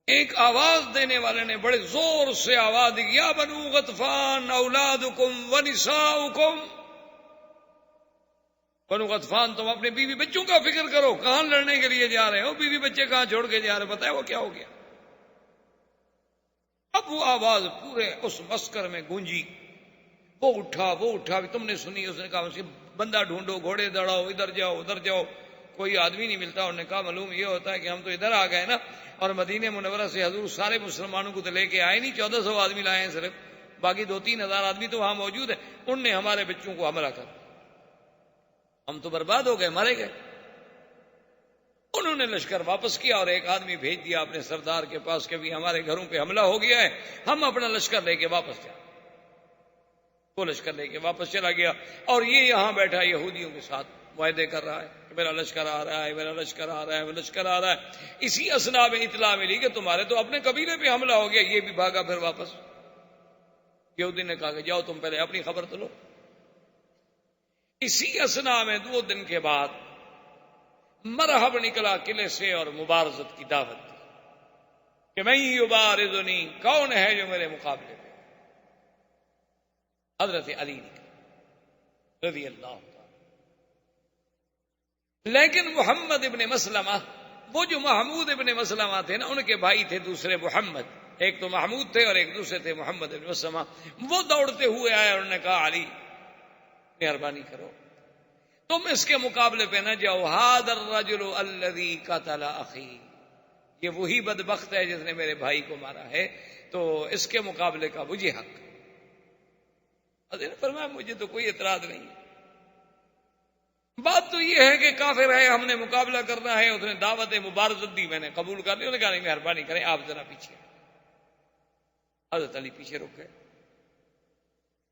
ایک آواز دینے والے نے بڑے زور سے آواز دی، یا بنو غطفان اولادکم ونساؤکم، بنو غطفان تم اپنے بیوی بچوں کا فکر کرو، کہاں لڑنے کے لیے جا رہے ہو، بیوی بچے کہاں چھوڑ کے جا رہے ہو، بتائے وہ کیا ہو گیا۔ اب وہ آواز پورے اس مسکر میں گونجی، وہ اٹھا بھی تم نے سنی، اس نے کہا اس کے بندہ ڈھونڈو، گھوڑے دوڑاؤ، ادھر جاؤ ادھر جاؤ، کوئی آدمی نہیں ملتا۔ انہوں نے کہا معلوم یہ ہوتا ہے کہ ہم تو ادھر آ گئے نا، اور مدینہ منورہ سے حضور سارے مسلمانوں کو تو لے کے آئے نہیں، 1400 آدمی لائے ہیں صرف، باقی 2-3 ہزار آدمی تو وہاں موجود ہیں، ان نے ہمارے بچوں کو حملہ کر، ہم تو برباد ہو گئے، مارے گئے۔ انہوں نے لشکر واپس کیا اور ایک آدمی بھیج دیا اپنے سردار کے پاس کہ بھی ہمارے گھروں پہ حملہ ہو گیا ہے، ہم اپنا لشکر لے کے واپس جائیں۔ وہ لشکر لے کے واپس چلا گیا اور یہ یہاں بیٹھا یہودیوں کے ساتھ معاہدے کر رہا ہے کہ میرا لشکر آ رہا ہے، میرا لشکر آ رہا ہے، میرا لشکر آ رہا ہے۔ اسی اثنا میں اطلاع ملی کہ تمہارے تو اپنے قبیلے پہ حملہ ہو گیا، یہ بھی بھاگا پھر واپس۔ یہودی نے کہا کہ جاؤ تم پہلے اپنی خبر تو لو۔ اسی اثنا میں 2 دن کے بعد مرحب نکلا قلعے سے اور مبارزت کی دعوت دی کہ میں یبارزنی، کون ہے جو میرے مقابلے پہ؟ حضرت علی نکلا رضی اللہ عنہ۔ لیکن محمد ابن مسلمہ، وہ جو محمود ابن مسلمہ تھے نا، ان کے بھائی تھے دوسرے محمد، ایک تو محمود تھے اور ایک دوسرے تھے محمد ابن مسلمہ، وہ دوڑتے ہوئے آئے اور انہوں نے کہا علی مہربانی کرو تم اس کے مقابلے پہ نہ جاؤ، ھذا الرجل الذی قتل اخی، یہ وہی بدبخت ہے جس نے میرے بھائی کو مارا ہے، تو اس کے مقابلے کا مجھے حق۔ حضرت نے فرمایا مجھے تو کوئی اعتراض نہیں، بات تو یہ ہے کہ کافر ہے، ہم نے مقابلہ کرنا ہے، اس نے دعوت مبارزت دی، میں نے قبول کر لی۔ انہوں نے کہا نہیں مہربانی کریں آپ ذرا پیچھے۔ حضرت علی پیچھے رک گئے۔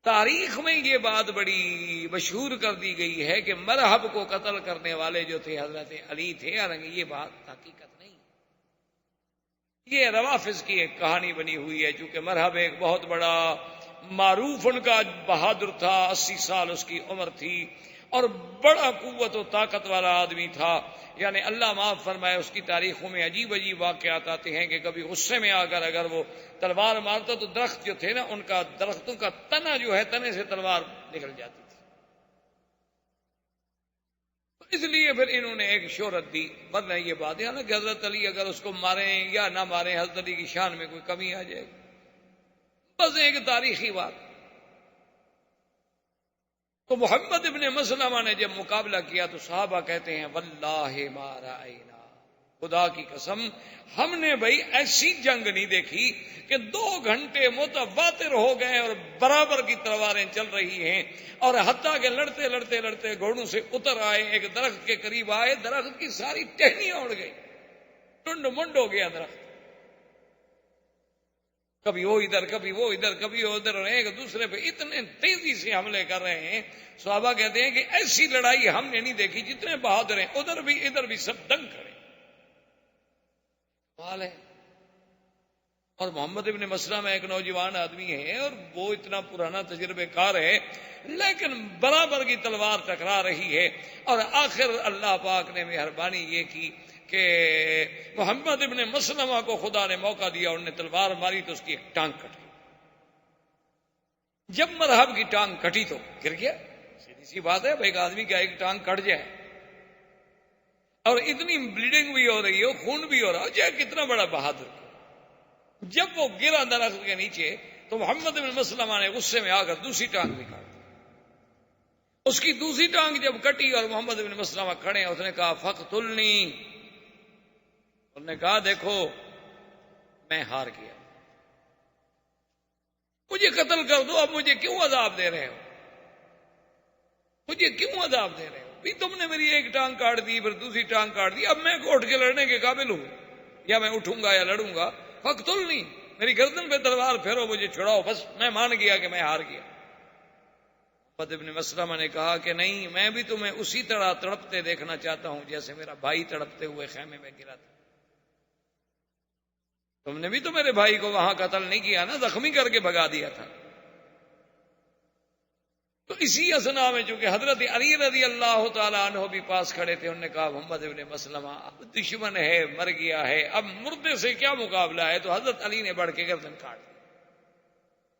تاریخ میں یہ بات بڑی مشہور کر دی گئی ہے کہ مرحب کو قتل کرنے والے جو تھے حضرت علی تھے، حالانکہ یہ بات حقیقت نہیں، یہ روافظ کی ایک کہانی بنی ہوئی ہے، چونکہ مرحب ایک بہت بڑا معروف ان کا بہادر تھا، 80 سال اس کی عمر تھی اور بڑا قوت و طاقت والا آدمی تھا، یعنی اللہ معاف فرمائے اس کی تاریخوں میں عجیب عجیب واقعات آتے ہیں کہ کبھی غصے میں آ کر اگر وہ تلوار مارتا تو درخت جو تھے نا ان کا، درختوں کا تنا جو ہے، تنے سے تلوار نکل جاتی تھی، اس لیے پھر انہوں نے ایک شہرت دی۔ ورنہ یہ بات ہے نا کہ حضرت علی اگر اس کو ماریں یا نہ ماریں، حضرت علی کی شان میں کوئی کمی آ جائے گی، بس ایک تاریخی بات۔ تو محمد ابن مسلمہ نے جب مقابلہ کیا تو صحابہ کہتے ہیں واللہ ما رأینا، خدا کی قسم ہم نے بھائی ایسی جنگ نہیں دیکھی کہ 2 گھنٹے متواتر ہو گئے اور برابر کی تلواریں چل رہی ہیں، اور حتیٰ کہ لڑتے لڑتے لڑتے گھوڑوں سے اتر آئے، ایک درخت کے قریب آئے، درخت کی ساری ٹہنیاں اڑ گئی، ٹنڈ منڈ ہو گیا درخت، کبھی وہ ادھر کبھی وہ ادھر کبھی وہ ادھر، اور ایک دوسرے پہ اتنے تیزی سے حملے کر رہے ہیں۔ صحابہ کہتے ہیں کہ ایسی لڑائی ہم نے نہیں دیکھی، جتنے بہادر ہیں ادھر بھی ادھر بھی سب دنگ کھڑے ہے۔ اور محمد ابن مسلمہ ایک نوجوان آدمی ہے اور وہ اتنا پرانا تجربے کار ہے، لیکن برابر کی تلوار ٹکرا رہی ہے، اور آخر اللہ پاک نے مہربانی یہ کی کہ محمد ابن مسلمہ کو خدا نے موقع دیا، انہوں نے تلوار ماری تو اس کی ایک ٹانگ کٹ گئی۔ جب مرحب کی ٹانگ کٹی تو گر گیا، سیدھی سی بات ہے، ایک آدمی کا ایک ٹانگ کٹ جائے اور اتنی بلیڈنگ بھی ہو رہی ہو، خون بھی ہو رہا ہو، چاہے کتنا بڑا بہادر ہو۔ جب وہ گرا درخت کے نیچے تو محمد بن مسلمہ نے غصے میں آ کر دوسری ٹانگ بھی کاٹ دی۔ اس کی دوسری ٹانگ جب کٹی اور محمد بن مسلمہ کھڑے، اس نے کہا فقتلنی، انہوں نے کہا دیکھو میں ہار گیا، مجھے قتل کر دو، اب مجھے کیوں عذاب دے رہے ہو؟ مجھے کیوں عذاب دے رہے ہو؟ بھی تم نے میری ایک ٹانگ کاٹ دی، پھر دوسری ٹانگ کاٹ دی، اب میں اٹھ کے لڑنے کے قابل ہوں؟ یا میں اٹھوں گا یا لڑوں گا؟ فقتلنی، میری گردن پہ تلوار پھیرو، مجھے چھڑاؤ، بس میں مان گیا کہ میں ہار گیا۔ محمد ابن مسلمہ نے کہا کہ نہیں، میں بھی تمہیں اسی طرح تڑپتے دیکھنا چاہتا ہوں جیسے میرا بھائی تڑپتے ہوئے خیمے میں گرا تھا۔ تم نے بھی تو میرے بھائی کو وہاں قتل نہیں کیا نا، زخمی کر کے بھگا دیا تھا۔ تو اسی اثنا میں چونکہ حضرت علی رضی اللہ تعالیٰ عنہ بھی پاس کھڑے تھے، انہوں نے کہا محمد ابن مسلمہ اب دشمن ہے، مر گیا ہے، اب مردے سے کیا مقابلہ ہے؟ تو حضرت علی نے بڑھ کے گردن کاٹ دی۔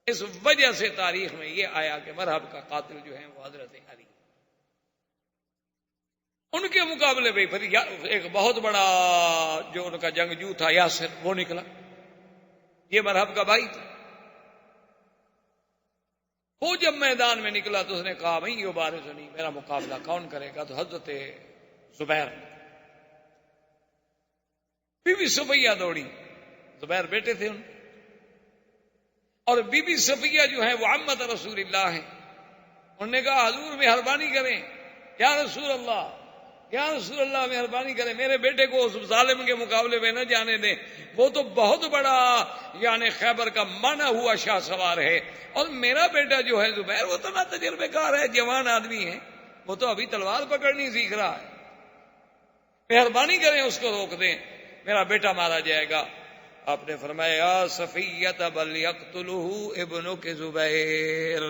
اس وجہ سے تاریخ میں یہ آیا کہ مرحب کا قاتل جو ہے وہ حضرت علی۔ ان کے مقابلے میں پھر ایک بہت بڑا جو ان کا جنگجو تھا یاسر، وہ نکلا، یہ مرحب کا بھائی تھا۔ وہ جب میدان میں نکلا تو اس نے کہا بھائی یہ بارز نہیں، میرا مقابلہ کون کرے گا؟ تو حضرت زبیر، بی بی صفیہ دوڑی، زبیر بیٹے تھے ان، اور بی بی صفیہ جو ہے وہ عمت رسول اللہ ہیں۔ انہوں نے کہا حضور مہربانی کریں، یا رسول اللہ، یا رسول اللہ مہربانی کریں، میرے بیٹے کو اس ظالم کے مقابلے میں نہ جانے دیں، وہ تو بہت بڑا یعنی خیبر کا مانا ہوا شاہ سوار ہے، اور میرا بیٹا جو ہے زبیر وہ تو نہ تجربے کار ہے، جوان آدمی ہے، وہ تو ابھی تلوار پکڑنی سیکھ رہا ہے، مہربانی کریں اس کو روک دیں، میرا بیٹا مارا جائے گا۔ آپ نے فرمایا یا صفیہ بل یقتلہ ابنک زبیر،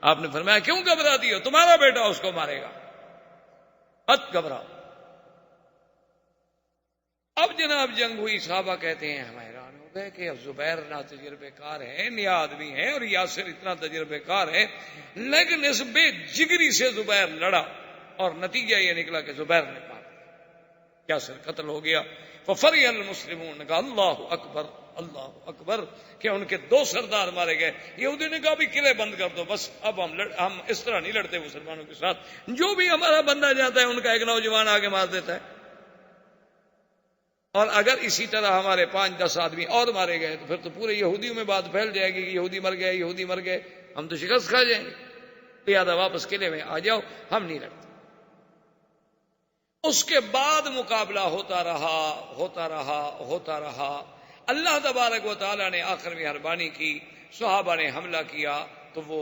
آپ نے فرمایا کیوں گھبراتی ہو، تمہارا بیٹا اس کو مارے گا، مت گھبراؤ۔ اب جناب جنگ ہوئی، صحابہ کہتے ہیں ہم حیران ہو گئے کہ اب زبیر نہ تجربے کار ہے، نیا آدمی ہے، اور یاسر اتنا تجربے کار ہے، لیکن اس بے جگری سے زبیر لڑا، اور نتیجہ یہ نکلا کہ زبیر نے مار دیا، یاسر قتل ہو گیا۔ ففرح المسلمون نے کہا اللہ اکبر اللہ اکبر، کہ ان کے دو سردار مارے گئے۔ یہودی نے کہا بھی قلعے بند کر دو، بس اب ہم اس طرح نہیں لڑتے مسلمانوں کے ساتھ، جو بھی ہمارا بندہ جاتا ہے ان کا ایک نوجوان آگے مار دیتا ہے، اور اگر اسی طرح ہمارے 5-10 آدمی اور مارے گئے تو پھر تو پورے یہودیوں میں بات پھیل جائے گی کہ یہودی مر گئے، یہودی مر گئے، ہم تو شکست کھا جائیں گے، لہذا واپس قلعے میں آ جاؤ، ہم نہیں لڑتے۔ اس کے بعد مقابلہ ہوتا رہا ہوتا رہا ہوتا رہا، اللہ تبارک و تعالیٰ نے آخر میں مہربانی کی، صحابہ نے حملہ کیا، تو وہ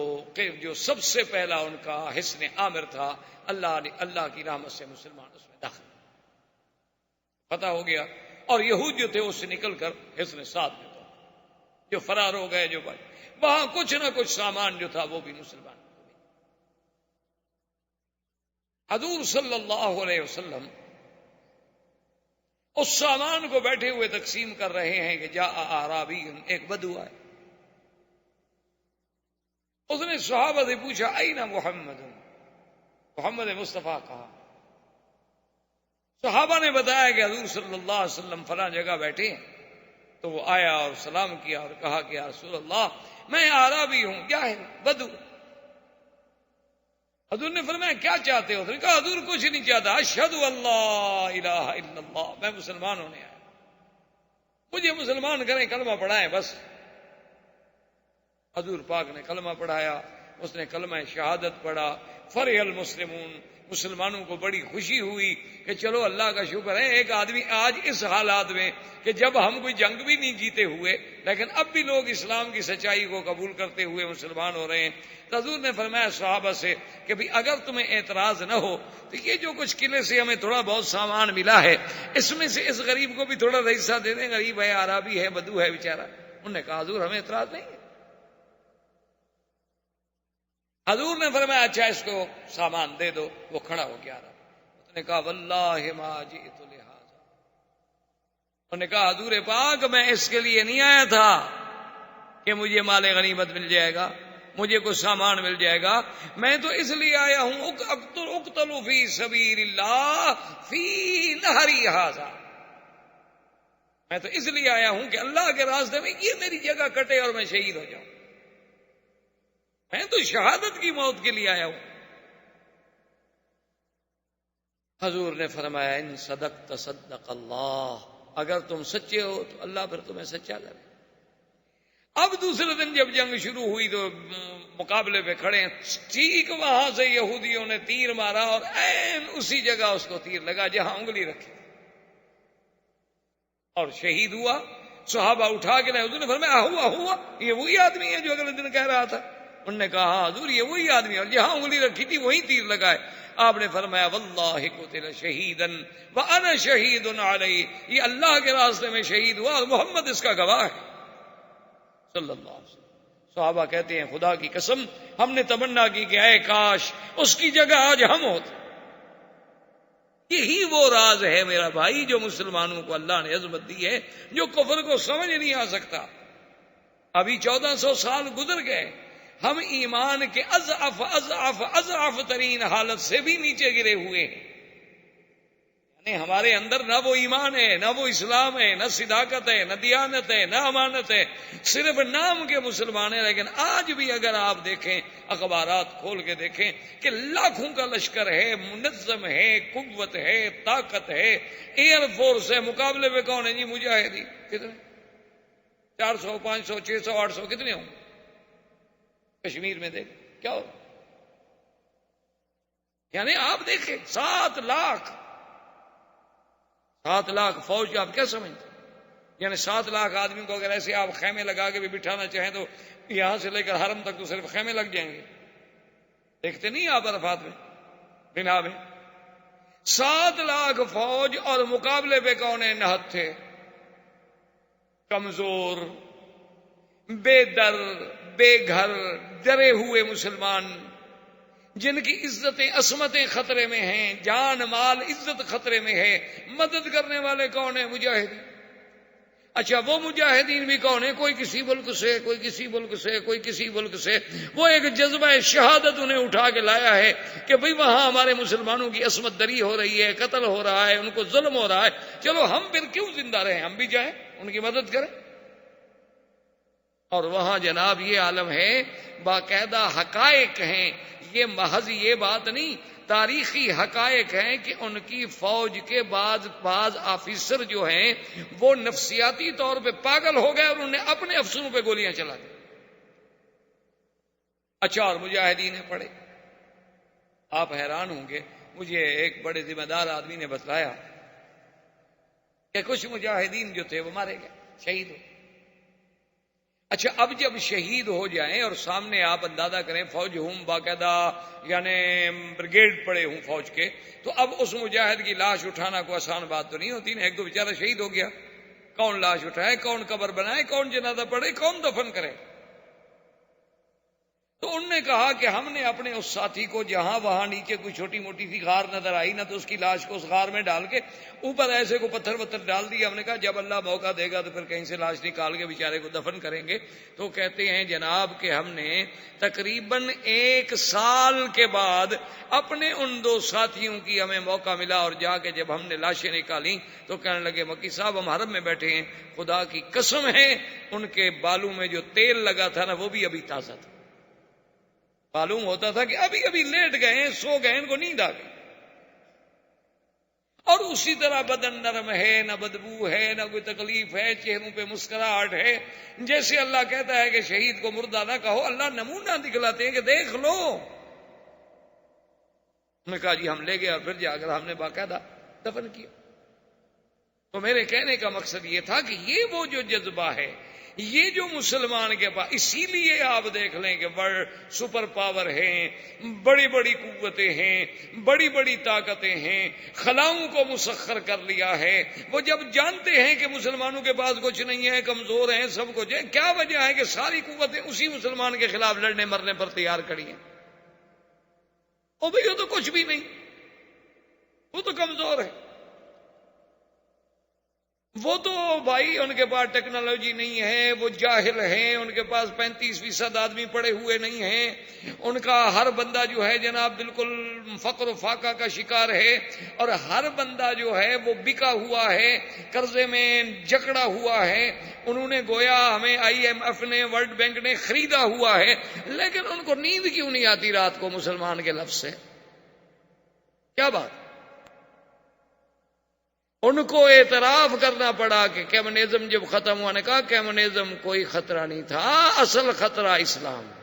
جو سب سے پہلا ان کا حصن عامر تھا، اللہ کی رحمت سے مسلمان اس میں داخل فتح ہو گیا، اور یہود جو تھے اس سے نکل کر حصن سعد میں تو جو فرار ہو گئے، جو بھائی وہاں کچھ نہ کچھ سامان جو تھا وہ بھی مسلمان۔ حضور صلی اللہ علیہ وسلم اس سامان کو بیٹھے ہوئے تقسیم کر رہے ہیں کہ جاء اعرابی، ایک بدو آئے، اس نے صحابہ سے پوچھا این محمد، محمد مصطفیٰ کہا۔ صحابہ نے بتایا کہ حضور صلی اللہ علیہ وسلم فلاں جگہ بیٹھے ہیں، تو وہ آیا اور سلام کیا اور کہا کہ یا رسول اللہ میں اعرابی ہوں، کیا ہے؟ بدو۔ حضور نے فرمایا کیا چاہتے ہو؟ تو نے کہا حضور کچھ نہیں چاہتا، اشہد اللہ الہ الا اللہ، میں مسلمان ہونے آیا، مجھے مسلمان کریں، کلمہ پڑھائیں بس۔ حضور پاک نے کلمہ پڑھایا، اس نے کلمہ شہادت پڑھا، فرح المسلمون، مسلمانوں کو بڑی خوشی ہوئی کہ چلو اللہ کا شکر ہے، ایک آدمی آج اس حالات میں کہ جب ہم کوئی جنگ بھی نہیں جیتے ہوئے لیکن اب بھی لوگ اسلام کی سچائی کو قبول کرتے ہوئے مسلمان ہو رہے ہیں۔ تو حضور نے فرمایا صحابہ سے کہ بھی اگر تمہیں اعتراض نہ ہو تو یہ جو کچھ قلعے سے ہمیں تھوڑا بہت سامان ملا ہے، اس میں سے اس غریب کو بھی تھوڑا سا حصہ دے دیں، غریب ہے، عربی ہے، بدو ہے بیچارہ۔ انہوں نے کہا حضور ہمیں اعتراض نہیں ہے۔ حضور نے فرمایا اچھا اس کو سامان دے دو۔ وہ کھڑا ہو گیا، اس نے کہا واللہ ما جئت لہذا، انہوں نے کہا حضور پاک میں اس کے لیے نہیں آیا تھا کہ مجھے مال غنیمت مل جائے گا، مجھے کچھ سامان مل جائے گا، میں تو اس لیے آیا ہوں اقتلوا فی سبیل اللہ فی نہری ھذا، میں تو اس لیے آیا ہوں کہ اللہ کے راستے میں یہ میری جگہ کٹے اور میں شہید ہو جاؤں، میں تو شہادت کی موت کے لیے آیا ہوں۔ حضور نے فرمایا ان صدقت صدق اللہ، اگر تم سچے ہو تو اللہ پھر تمہیں سچا کرے، اب دوسرے دن جب جنگ شروع ہوئی تو مقابلے پہ کھڑے ہیں، ٹھیک وہاں سے یہودیوں نے تیر مارا اور عین اسی جگہ اس کو تیر لگا جہاں انگلی رکھی اور شہید ہوا۔ صحابہ اٹھا کے لائے، حضور نے فرمایا ہوا یہ وہی آدمی ہے جو اگلے دن کہہ رہا تھا؟ انہوں نے کہا ہاں حضور یہ وہی آدمی ہے، اور جہاں انگلی رکھی تھی وہیں تیر لگائے۔ آپ نے فرمایا واللہ قتل شہیدا وانا شہید علیہ، یہ اللہ کے راستے میں شہید ہوا اور محمد اس کا گواہ ہے صلی اللہ علیہ وسلم۔ صحابہ کہتے ہیں خدا کی قسم ہم نے تمنا کی کہ اے کاش اس کی جگہ آج ہم ہوتے۔ یہی وہ راز ہے میرا بھائی جو مسلمانوں کو اللہ نے عظمت دی ہے، جو کفر کو سمجھ نہیں آ سکتا۔ ابھی 1400 سال گزر گئے، ہم ایمان کے اضعف ترین حالت سے بھی نیچے گرے ہوئے ہیں۔ یعنی ہمارے اندر نہ وہ ایمان ہے، نہ وہ اسلام ہے، نہ صداقت ہے، نہ دیانت ہے، نہ امانت ہے، صرف نام کے مسلمان ہیں۔ لیکن آج بھی اگر آپ دیکھیں، اخبارات کھول کے دیکھیں کہ لاکھوں کا لشکر ہے، منظم ہے، قوت ہے، طاقت ہے، ایئر فورس ہے، مقابلے میں کون ہے جی؟ مجاہدین۔ کتنے؟ 400 500 600 800 کتنے ہوں؟ کشمیر میں دیکھ کیا ہو، یعنی آپ دیکھیں 7 لاکھ فوج، آپ کیا سمجھتے؟ یعنی 7 لاکھ آدمی کو اگر ایسے آپ خیمے لگا کے بھی بٹھانا چاہیں تو یہاں سے لے کر حرم تک تو صرف خیمے لگ جائیں گے۔ دیکھتے نہیں آپ عرفات میں بنا میں 7 لاکھ فوج، اور مقابلے پہ کون ہے؟ نہتے، کمزور، بے در، بے گھر، ڈرے ہوئے مسلمان، جن کی عزتیں عصمتیں خطرے میں ہیں، جان مال عزت خطرے میں ہے۔ مدد کرنے والے کون ہیں؟ مجاہدین۔ اچھا وہ مجاہدین بھی کون ہیں؟ کوئی کسی ملک سے، کوئی کسی ملک سے، کوئی کسی ملک سے۔ وہ ایک جذبہ شہادت انہیں اٹھا کے لایا ہے کہ بھئی وہاں ہمارے مسلمانوں کی عصمت دری ہو رہی ہے، قتل ہو رہا ہے، ان کو ظلم ہو رہا ہے، چلو ہم پھر کیوں زندہ رہیں، ہم بھی جائیں ان کی مدد کریں۔ اور وہاں جناب یہ عالم ہے، باقاعدہ حقائق ہیں، یہ محض یہ بات نہیں، تاریخی حقائق ہیں کہ ان کی فوج کے بعض آفیسر جو ہیں وہ نفسیاتی طور پہ پاگل ہو گئے اور انہوں نے اپنے افسروں پہ گولیاں چلا دی۔ اچھا اور مجاہدین پڑے، آپ حیران ہوں گے، مجھے ایک بڑے ذمہ دار آدمی نے بتلایا کہ کچھ مجاہدین جو تھے وہ مارے گئے، شہید ہو۔ اچھا اب جب شہید ہو جائیں اور سامنے آپ اندازہ کریں فوج ہوں باقاعدہ، یعنی بریگیڈ پڑے ہوں فوج کے، تو اب اس مجاہد کی لاش اٹھانا کوئی آسان بات تو نہیں ہوتی نا۔ ایک تو بیچارہ شہید ہو گیا، کون لاش اٹھائے، کون قبر بنائے، کون جنازہ پڑھے، کون دفن کرے؟ تو انہوں نے کہا کہ ہم نے اپنے اس ساتھی کو جہاں وہاں نیچے کوئی چھوٹی موٹی سی غار نظر آئی نا، تو اس کی لاش کو اس غار میں ڈال کے اوپر ایسے کو پتھر وتھر ڈال دیا۔ ہم نے کہا جب اللہ موقع دے گا تو پھر کہیں سے لاش نکال کے بیچارے کو دفن کریں گے۔ تو کہتے ہیں جناب کہ ہم نے تقریباً 1 سال کے بعد اپنے ان 2 ساتھیوں کی ہمیں موقع ملا، اور جا کے جب ہم نے لاشیں نکالی تو کہنے لگے مکی صاحب ہم حرم میں بیٹھے ہیں، خدا کی قسم ہے ان کے بالوں میں جو تیل لگا تھا نا وہ بھی ابھی تازہ تھا، معلوم ہوتا تھا کہ ابھی ابھی لیٹ گئے ہیں، سو گئے، ان کو نیند آ گئی۔ اور اسی طرح بدن نرم ہے، نہ بدبو ہے، نہ کوئی تکلیف ہے، چہروں پہ مسکراہٹ ہے۔ جیسے اللہ کہتا ہے کہ شہید کو مردہ نہ کہو، اللہ نمونہ دکھلاتے ہیں کہ دیکھ لو۔ میں کہا جی ہم لے گئے اور پھر جا کر ہم نے باقاعدہ دفن کیا۔ تو میرے کہنے کا مقصد یہ تھا کہ یہ وہ جو جذبہ ہے، یہ جو مسلمان کے پاس، اسی لیے آپ دیکھ لیں کہ سپر پاور ہیں، بڑی بڑی قوتیں ہیں، بڑی بڑی طاقتیں ہیں، خلاؤں کو مسخر کر لیا ہے۔ وہ جب جانتے ہیں کہ مسلمانوں کے پاس کچھ نہیں ہے، کمزور ہیں، سب کچھ ہے، کیا وجہ ہے کہ ساری قوتیں اسی مسلمان کے خلاف لڑنے مرنے پر تیار کھڑی ہیں؟ او بھئی وہ تو کچھ بھی نہیں، وہ تو کمزور ہے، وہ تو بھائی ان کے پاس ٹیکنالوجی نہیں ہے، وہ جاہل ہیں، ان کے پاس 35% آدمی پڑے ہوئے نہیں ہیں، ان کا ہر بندہ جو ہے جناب بالکل فقر و فاقہ کا شکار ہے، اور ہر بندہ جو ہے وہ بکا ہوا ہے، قرضے میں جکڑا ہوا ہے۔ انہوں نے گویا ہمیں IMF نے، ورلڈ بینک نے خریدا ہوا ہے، لیکن ان کو نیند کیوں نہیں آتی رات کو مسلمان کے لفظ سے؟ کیا بات؟ ان کو اعتراف کرنا پڑا کہ کمیونزم جب ختم ہوا، نے کہا کمیونزم کوئی خطرہ نہیں تھا، اصل خطرہ اسلام ہے۔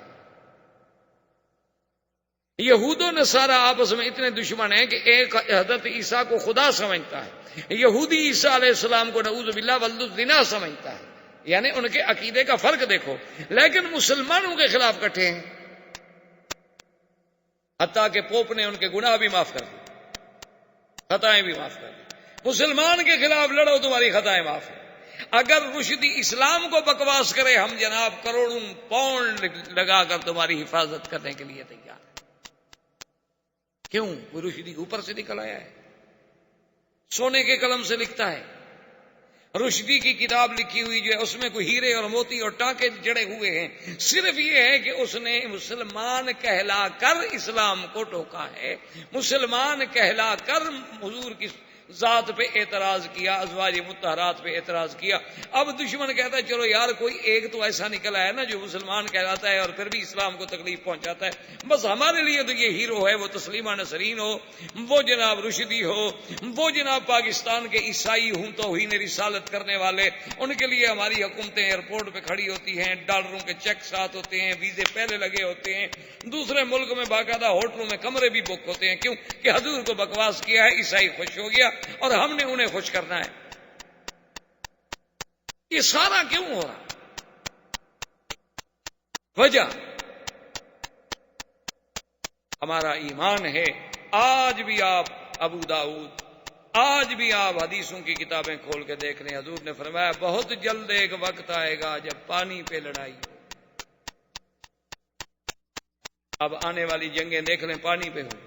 یہود و نصارہ آپس میں اتنے دشمن ہیں کہ ایک حضرت عیسیٰ کو خدا سمجھتا ہے، یہودی عیسیٰ علیہ السلام کو نعوذ باللہ ولد الزنا سمجھتا ہے، یعنی ان کے عقیدے کا فرق دیکھو، لیکن مسلمانوں کے خلاف کٹھے ہیں، حتیٰ کہ پوپ نے ان کے گناہ بھی معاف کر دی، خطائیں بھی معاف کر دی۔ مسلمان کے خلاف لڑو، تمہاری خطائیں معاف ہیں۔ اگر رشدی اسلام کو بکواس کرے، ہم جناب کروڑوں پاؤنڈ لگا کر تمہاری حفاظت کرنے کے لیے تیار ہیں۔ کیوں؟ وہ رشدی اوپر سے نکل آیا ہے، سونے کے قلم سے لکھتا ہے۔ رشدی کی کتاب لکھی ہوئی جو ہے اس میں کوئی ہیرے اور موتی اور ٹانکے جڑے ہوئے ہیں، صرف یہ ہے کہ اس نے مسلمان کہلا کر اسلام کو ٹوکا ہے، مسلمان کہلا کر حضور کی ذات پہ اعتراض کیا، ازواج مطہرات پہ اعتراض کیا۔ اب دشمن کہتا ہے چلو یار کوئی ایک تو ایسا نکل آیا نا جو مسلمان کہلاتا ہے اور پھر بھی اسلام کو تکلیف پہنچاتا ہے، بس ہمارے لیے تو یہ ہیرو ہے، وہ تسلیمہ نسرین ہو، وہ جناب رشدی ہو، وہ جناب پاکستان کے عیسائی ہوں توہین رسالت کرنے والے، ان کے لیے ہماری حکومتیں ایئرپورٹ پہ کھڑی ہوتی ہیں، ڈالروں کے چیک ساتھ ہوتے ہیں، ویزے پہلے لگے ہوتے ہیں، دوسرے ملک میں باقاعدہ ہوٹلوں میں کمرے بھی بک ہوتے ہیں، کیوں کہ حضور کو بکواس کیا ہے، عیسائی خوش ہو گیا اور ہم نے انہیں خوش کرنا ہے۔ یہ سارا کیوں ہو رہا؟ وجہ ہمارا ایمان ہے۔ آج بھی آپ ابو داؤد، آج بھی آپ حدیثوں کی کتابیں کھول کے دیکھ لیں، حضور نے فرمایا بہت جلد ایک وقت آئے گا جب پانی پہ لڑائی ہو۔ اب آنے والی جنگیں دیکھ لیں، پانی پہ ہوگی۔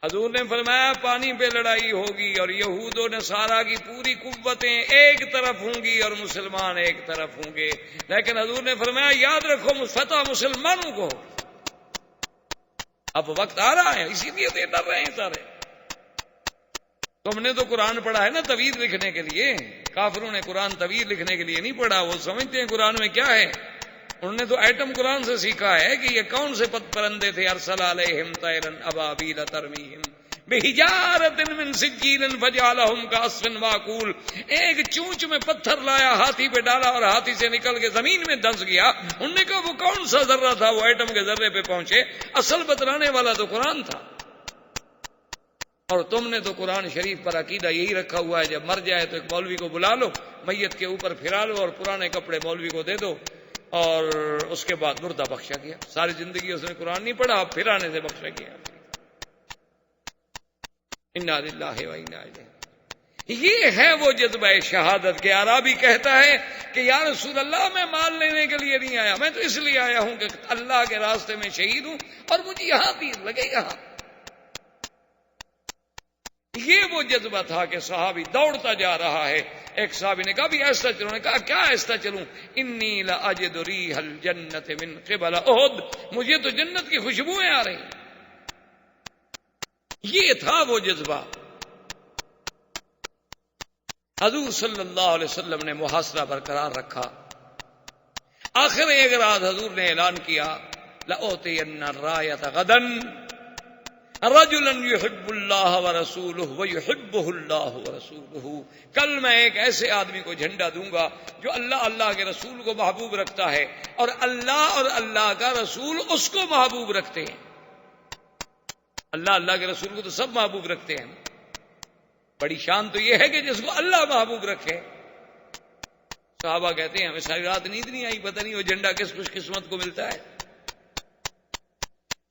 حضور نے فرمایا پانی پہ لڑائی ہوگی اور یہود و نصارہ کی پوری قوتیں ایک طرف ہوں گی اور مسلمان ایک طرف ہوں گے، لیکن حضور نے فرمایا یاد رکھو فتح مسلمانوں کو۔ اب وقت آ رہا ہے، اسی لیے تو ڈر رہے ہیں سارے۔ تم نے تو قرآن پڑھا ہے نا طویل لکھنے کے لیے، کافروں نے قرآن طویل لکھنے کے لیے نہیں پڑھا، وہ سمجھتے ہیں قرآن میں کیا ہے، انہوں نے تو ایٹم قرآن سے سیکھا ہے کہ یہ کون سے پرندے تھے، ارسل علیہم طیرا ابابیل ترمیہم بحجارۃ من سجیل فجعلہم کعصف ماکول۔ ایک چونچ میں پتھر لایا، ہاتھی پہ ڈالا اور ہاتھی سے نکل کے زمین میں دھنس گیا۔ انہوں نے کہا وہ کون سا ذرہ تھا، وہ ایٹم کے ذرے پہ پہنچے، اصل بتلانے والا تو قرآن تھا۔ اور تم نے تو قرآن شریف پر عقیدہ یہی رکھا ہوا ہے جب مر جائے تو ایک مولوی کو بلا لو، میت کے اوپر پھرا لو اور پرانے کپڑے مولوی کو دے دو اور اس کے بعد مردہ بخشا گیا۔ ساری زندگی اس نے قرآن نہیں پڑھا، پھرانے سے بخشا گیا۔ انا للہ و انا الیہ۔ یہ ہے وہ جذبہ شہادت کے۔ عربی کہتا ہے کہ یا رسول اللہ میں مال لینے کے لیے نہیں آیا، میں تو اس لیے آیا ہوں کہ اللہ کے راستے میں شہید ہوں اور مجھے یہاں تیر لگے یہاں۔ یہ وہ جذبہ تھا کہ صحابی دوڑتا جا رہا ہے۔ ایک صحابی نے کہا بھی ایسا چلوں، نے کہا کیا ایسا چلوں، انی لاجد ریح الجنت من قبل احد، مجھے تو جنت کی خوشبوئیں آ رہی۔ یہ تھا وہ جذبہ۔ حضور صلی اللہ علیہ وسلم نے محاصرہ برقرار رکھا۔ آخر ایک رات حضور نے اعلان کیا لأوتین الرایۃ غدا رجلا یحب اللہ ورسولہ ویحبہ اللہ ورسولہ، کل میں ایک ایسے آدمی کو جھنڈا دوں گا جو اللہ کے رسول کو محبوب رکھتا ہے اور اللہ کا رسول اس کو محبوب رکھتے ہیں۔ اللہ کے رسول کو تو سب محبوب رکھتے ہیں، بڑی شان تو یہ ہے کہ جس کو اللہ محبوب رکھے۔ صحابہ کہتے ہیں ہمیں ساری رات نیند نہیں آئی، پتہ نہیں وہ جھنڈا کس خوش قسمت کو ملتا ہے۔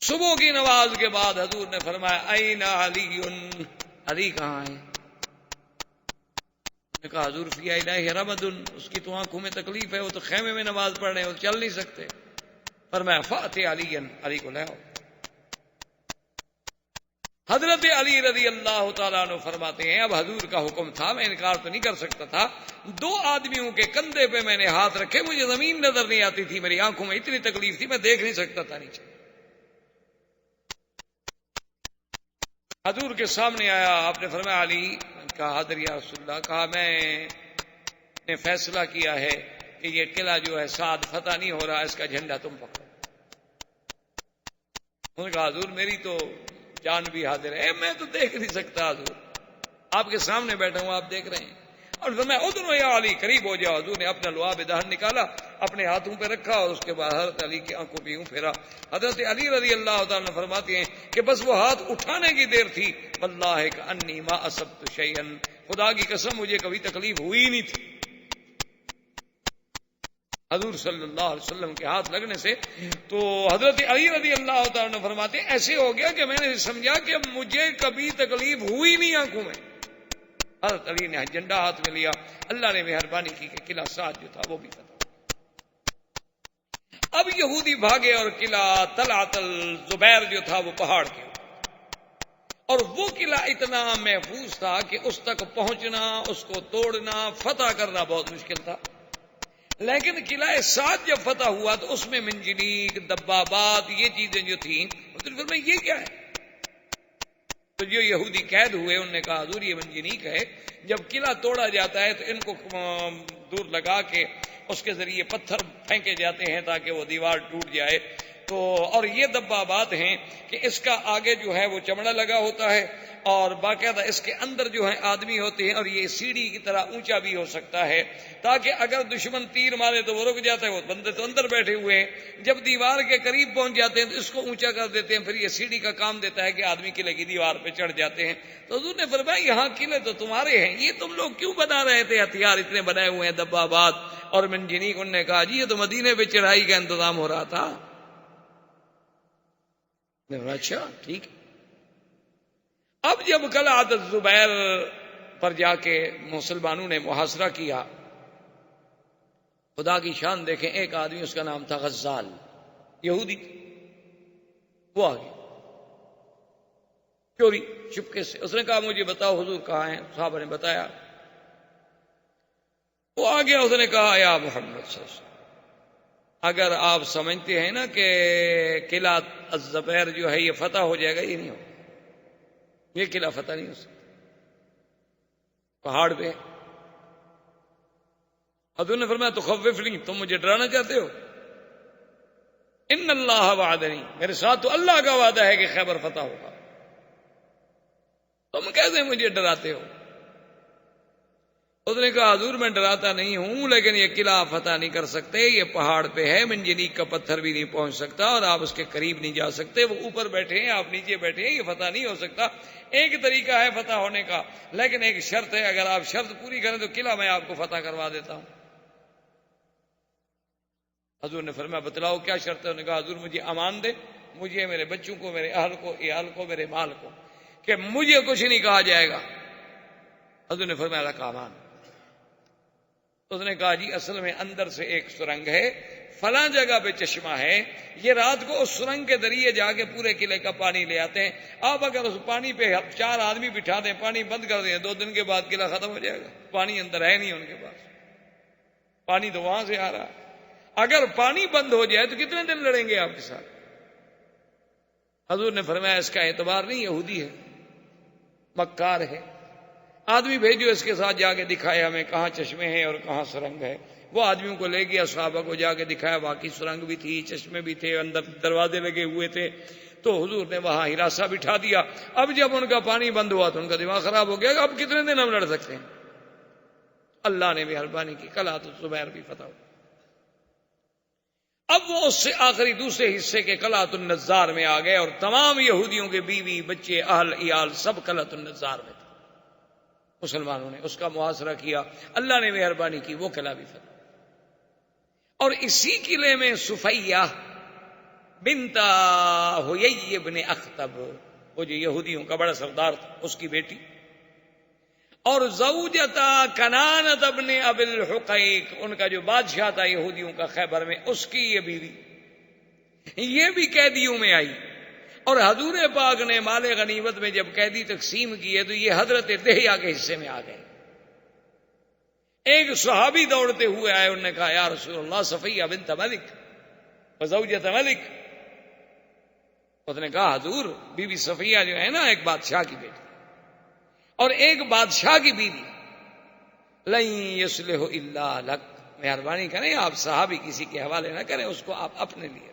صبح کی نماز کے بعد حضور نے فرمایا این علی، علی کہاں ہے؟ نے کہا حضور فی عینیہ رمد، اس کی تو آنکھوں میں تکلیف ہے، وہ تو خیمے میں نماز پڑھ رہے ہیں، وہ چل نہیں سکتے۔ فرمایا فأت علی، علی کو لے آؤ۔ حضرت علی رضی اللہ تعالیٰ عنہ فرماتے ہیں اب حضور کا حکم تھا، میں انکار تو نہیں کر سکتا تھا، دو آدمیوں کے کندھے پہ میں نے ہاتھ رکھے، مجھے زمین نظر نہیں آتی تھی، میری آنکھوں میں اتنی تکلیف تھی میں دیکھ نہیں سکتا تھا نیچے۔ حضور کے سامنے آیا، آپ نے فرمایا علی، کہا حاضر یا رسول اللہ، کہا میں نے فیصلہ کیا ہے کہ یہ قلعہ جو ہے سعد فتح نہیں ہو رہا، اس کا جھنڈا تم پکڑو۔ انہوں نے کہا حضور میری تو جان بھی حاضر ہے، میں تو دیکھ نہیں سکتا حضور۔ آپ کے سامنے بیٹھا ہوں، آپ دیکھ رہے ہیں. اور فرمایا ادنو یا علی، قریب ہو جاؤ. حضور نے اپنا لعاب دہن نکالا، اپنے ہاتھوں پہ رکھا اور اس کے بعد حضرت علی کی آنکھوں پہ یوں پھیرا. حضرت علی رضی اللہ تعالیٰ عنہ فرماتے ہیں کہ بس وہ ہاتھ اٹھانے کی دیر تھی، واللہ کانی ما اصبت شیئا، خدا کی قسم مجھے کبھی تکلیف ہوئی نہیں تھی حضور صلی اللہ علیہ وسلم کے ہاتھ لگنے سے. تو حضرت علی رضی اللہ تعالیٰ عنہ فرماتے ہیں ایسے ہو گیا کہ میں نے سمجھا کہ مجھے کبھی تکلیف ہوئی نہیں آنکھوں میں. حضرت علی نے جھنڈا ہاتھ میں لیا، اللہ نے مہربانی کی کہ قلعہ سعد جو تھا وہ بھی فتح. اب یہودی بھاگے اور قلعہ طلعت الزبیر جو تھا وہ پہاڑ کے، اور وہ قلعہ اتنا محفوظ تھا کہ اس تک پہنچنا، اس کو توڑنا، فتح کرنا بہت مشکل تھا. لیکن قلعہ سعد جب فتح ہوا تو اس میں منجنیق، دبابات، یہ چیزیں جو تھیں، پھر میں یہ کیا ہے؟ تو جو یہودی قید ہوئے انہوں نے کہا حضور یہ منجنیق ہے، جب قلعہ توڑا جاتا ہے تو ان کو دور لگا کے اس کے ذریعے پتھر پھینکے جاتے ہیں تاکہ وہ دیوار ٹوٹ جائے. تو اور یہ دبابات ہیں کہ اس کا آگے جو ہے وہ چمڑا لگا ہوتا ہے اور باقاعدہ اس کے اندر جو ہے آدمی ہوتے ہیں، اور یہ سیڑھی کی طرح اونچا بھی ہو سکتا ہے تاکہ اگر دشمن تیر مارے تو وہ رک جاتا ہے. وہ بندے تو اندر بیٹھے ہوئے ہیں، جب دیوار کے قریب پہنچ جاتے ہیں تو اس کو اونچا کر دیتے ہیں، پھر یہ سیڑھی کا کام دیتا ہے کہ آدمی قلعے کی دیوار پہ چڑھ جاتے ہیں. تو حضور نے فرمایا یہاں قلعے تو تمہارے ہیں، یہ تم لوگ کیوں بنا رہے تھے؟ ہتھیار اتنے بنائے ہوئے ہیں، دبابات اور منجنیق. انہوں نے کہا جی یہ تو مدینے پہ چڑھائی کا انتظام ہو رہا تھا. اچھا ٹھیک. اب جب قلعہ الزبیر پر جا کے مسلمانوں نے محاصرہ کیا، خدا کی شان دیکھیں، ایک آدمی اس کا نام تھا غزال، یہودی، وہ آ گیا چوری چپکے سے. اس نے کہا مجھے بتاؤ حضور کہاں ہیں؟ صحابہ نے بتایا. وہ آ گیا، اس نے کہا یا محمد صلی اللہ علیہ وسلم، اگر آپ سمجھتے ہیں نا کہ قلعہ الزبیر جو ہے یہ فتح ہو جائے گا، یہ نہیں ہوگا، یہ قلعہ فتح نہیں ہو سکتا، پہاڑ پہ. حضور نے فرمایا تخوفنی، تم مجھے ڈرانا چاہتے ہو؟ ان اللہ وعدنی، میرے ساتھ تو اللہ کا وعدہ ہے کہ خیبر فتح ہوگا، تم کیسے مجھے ڈراتے ہو؟ اس نے کہا حضور میں ڈراتا نہیں ہوں، لیکن یہ قلعہ فتح نہیں کر سکتے، یہ پہاڑ پہ ہے، منجنیق کا پتھر بھی نہیں پہنچ سکتا اور آپ اس کے قریب نہیں جا سکتے. وہ اوپر بیٹھے ہیں، آپ نیچے بیٹھے ہیں، یہ فتح نہیں ہو سکتا. ایک طریقہ ہے فتح ہونے کا، لیکن ایک شرط ہے، اگر آپ شرط پوری کریں تو قلعہ میں آپ کو فتح کروا دیتا ہوں. حضور نے فرمایا بتلاؤ کیا شرط ہے؟ انہوں نے کہا حضور مجھے امان دے، مجھے، میرے بچوں کو، میرے اہل کو، عیال کو، میرے مال کو، کہ مجھے کچھ نہیں کہا جائے گا. حضور نے فرمایا کا امان. اس نے کہا جی اصل میں اندر سے ایک سرنگ ہے، فلاں جگہ پہ چشمہ ہے، یہ رات کو اس سرنگ کے ذریعے جا کے پورے قلعے کا پانی لے آتے ہیں. آپ اگر اس پانی پہ 4 آدمی بٹھا دیں، پانی بند کر دیں، 2 دن کے بعد قلعہ ختم ہو جائے گا. پانی اندر ہے نہیں ان کے پاس، پانی تو وہاں سے آ رہا ہے. اگر پانی بند ہو جائے تو کتنے دن لڑیں گے آپ کے ساتھ؟ حضور نے فرمایا اس کا اعتبار نہیں، یہودی ہے، مکار ہے، آدمی بھیجو اس کے ساتھ جا کے دکھائے ہمیں کہاں چشمے ہیں اور کہاں سرنگ ہے. وہ آدمیوں کو لے گیا، صحابہ کو جا کے دکھایا، باقی سرنگ بھی تھی، چشمے بھی تھے، اندر دروازے لگے ہوئے تھے. تو حضور نے وہاں ہراساں بٹھا دیا. اب جب ان کا پانی بند ہوا تو ان کا دماغ خراب ہو گیا کہ اب کتنے دن ہم لڑ سکتے ہیں. اللہ نے مہربانی کی، قلعہ الزبیر بھی فتح ہو. اب وہ اس سے آخری دوسرے حصے کے قلعہ النزار میں آ گئے اور تمام یہودیوں کے بیوی بچے اہل عیال سب قلعہ النزار میں تھے. مسلمانوں نے اس کا محاصرہ کیا، اللہ نے مہربانی کی، وہ قلعہ بھی فتح. اور اسی قلعے میں صفیہ بنت حیی بن اخطب، وہ جو یہودیوں کا بڑا سردار تھا، اس کی بیٹی، اور زوجتا کنانۃ ابن ابی الحقیق، ان کا جو بادشاہ تھا یہودیوں کا خیبر میں، اس کی یہ بیوی، یہ بھی قیدیوں میں آئی. اور حضور پاک نے مال غنیمت میں جب قیدی تقسیم کیے تو یہ حضرت دہیہ کے حصے میں آ گئے. ایک صحابی دوڑتے ہوئے آئے، انہوں نے کہا یا رسول اللہ صفیہ بنت ملک وزوجۃ ملک. اس نے کہا حضور بی بی صفیہ جو ہے نا ایک بادشاہ کی بیٹی اور ایک بادشاہ کی بیوی، لن یصلح الا لک، مہربانی کریں آپ صحابی کسی کے حوالے نہ کریں، اس کو آپ اپنے لیے.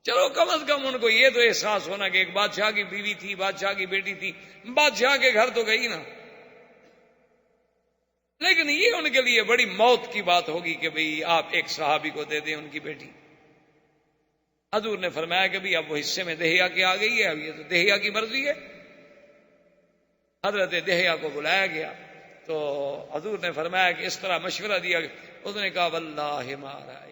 چلو کم از کم ان کو یہ تو احساس ہونا کہ ایک بادشاہ کی بیوی تھی، بادشاہ کی بیٹی تھی، بادشاہ کے گھر تو گئی نا. لیکن یہ ان کے لیے بڑی موت کی بات ہوگی کہ بھئی آپ ایک صحابی کو دے دیں ان کی بیٹی. حضور نے فرمایا کہ بھئی اب وہ حصے میں دہیا کی آ گئی ہے، اب یہ تو دہیا کی مرضی ہے. حضرت دہیا کو بلایا گیا تو حضور نے فرمایا کہ اس طرح مشورہ دیا. اس نے کہا واللہ ما رأیت.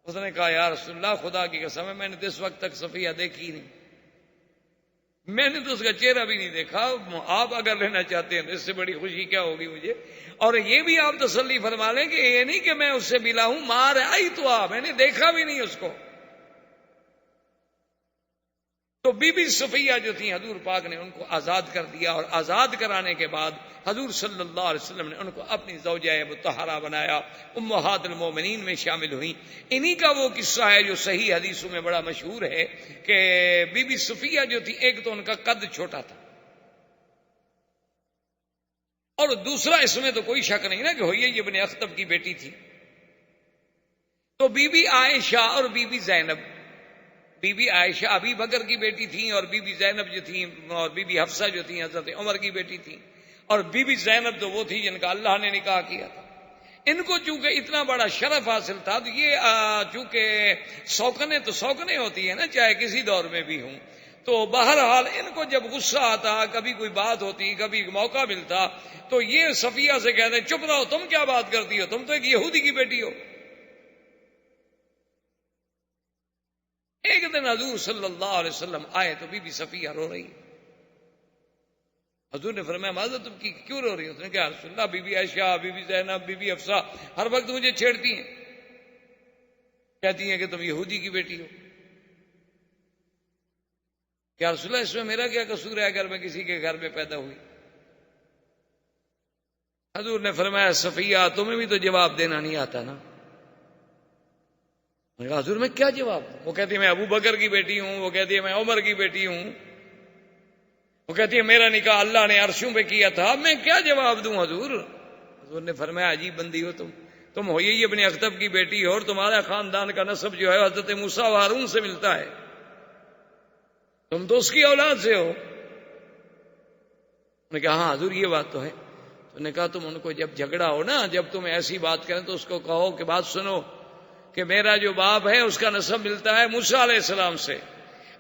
اس نے کہا یا رسول اللہ خدا کی قسم ہے میں نے اس وقت تک صفیہ دیکھی نہیں، میں نے تو اس کا چہرہ بھی نہیں دیکھا. آپ اگر لینا چاہتے ہیں تو اس سے بڑی خوشی کیا ہوگی مجھے. اور یہ بھی آپ تسلی فرما لیں کہ یہ نہیں کہ میں اس سے ملا ہوں، ما رأیت میں نے دیکھا بھی نہیں اس کو. تو بی بی صفیہ جو تھیں حضور پاک نے ان کو آزاد کر دیا، اور آزاد کرانے کے بعد حضور صلی اللہ علیہ وسلم نے ان کو اپنی زوجہ مطہرہ بنایا، امہات المومنین میں شامل ہوئیں. انہی کا وہ قصہ ہے جو صحیح حدیثوں میں بڑا مشہور ہے کہ بی بی صفیہ جو تھی ایک تو ان کا قد چھوٹا تھا، اور دوسرا اس میں تو کوئی شک نہیں نا کہ ہوئی ابن اخطب کی بیٹی تھی. تو بی بی عائشہ اور بی بی زینب، بی بی عائشہ ابی بکر کی بیٹی تھیں، اور بی بی زینب جو تھیں اور بی بی حفصہ جو تھیں حضرت عمر کی بیٹی تھیں، اور بی بی زینب تو وہ تھی جن کا اللہ نے نکاح کیا تھا. ان کو چونکہ اتنا بڑا شرف حاصل تھا تو یہ چونکہ سوکنے تو سوکنے ہوتی ہے نا چاہے کسی دور میں بھی ہوں، تو بہرحال ان کو جب غصہ آتا، کبھی کوئی بات ہوتی، کبھی موقع ملتا تو یہ صفیہ سے کہتے چپ رہو، تم کیا بات کرتی ہو، تم تو ایک یہودی کی بیٹی ہو. ایک دن حضور صلی اللہ علیہ وسلم آئے تو بی بی صفیہ رو رہی. حضور نے فرمایا معذرت تم کی کیوں رو رہی ہو؟ اس نے کہا رسول اللہ بی بی عائشہ، بی بی زینب، بی بی حفصہ ہر وقت مجھے چھیڑتی ہیں، کہتی ہیں کہ تم یہودی کی بیٹی ہو. کیا رسول اللہ اس میں میرا کیا قصور ہے اگر میں کسی کے گھر میں پیدا ہوئی؟ حضور نے فرمایا صفیہ تمہیں بھی تو جواب دینا نہیں آتا نا. میں نے کہا حضور میں کیا جواب دوں؟ وہ کہتی ہے میں ابو بکر کی بیٹی ہوں، وہ کہتی ہے میں عمر کی بیٹی ہوں، وہ کہتی ہے میرا نکاح اللہ نے عرشوں پہ کیا تھا، میں کیا جواب دوں حضور؟ حضور نے فرمایا عجیب بندی ہو تم ہو یہی ابن اخطب کی بیٹی ہو، اور تمہارا خاندان کا نسب جو ہے حضرت موسیٰ و ہارون سے ملتا ہے، تم تو اس کی اولاد سے ہو. نے کہا ہاں حضور یہ بات تو ہے. تو نے کہا تم ان کو جب جھگڑا ہو نا، جب تم ایسی بات کریں تو اس کو کہو کہ بات سنو کہ میرا جو باپ ہے اس کا نسب ملتا ہے موسیٰ علیہ السلام سے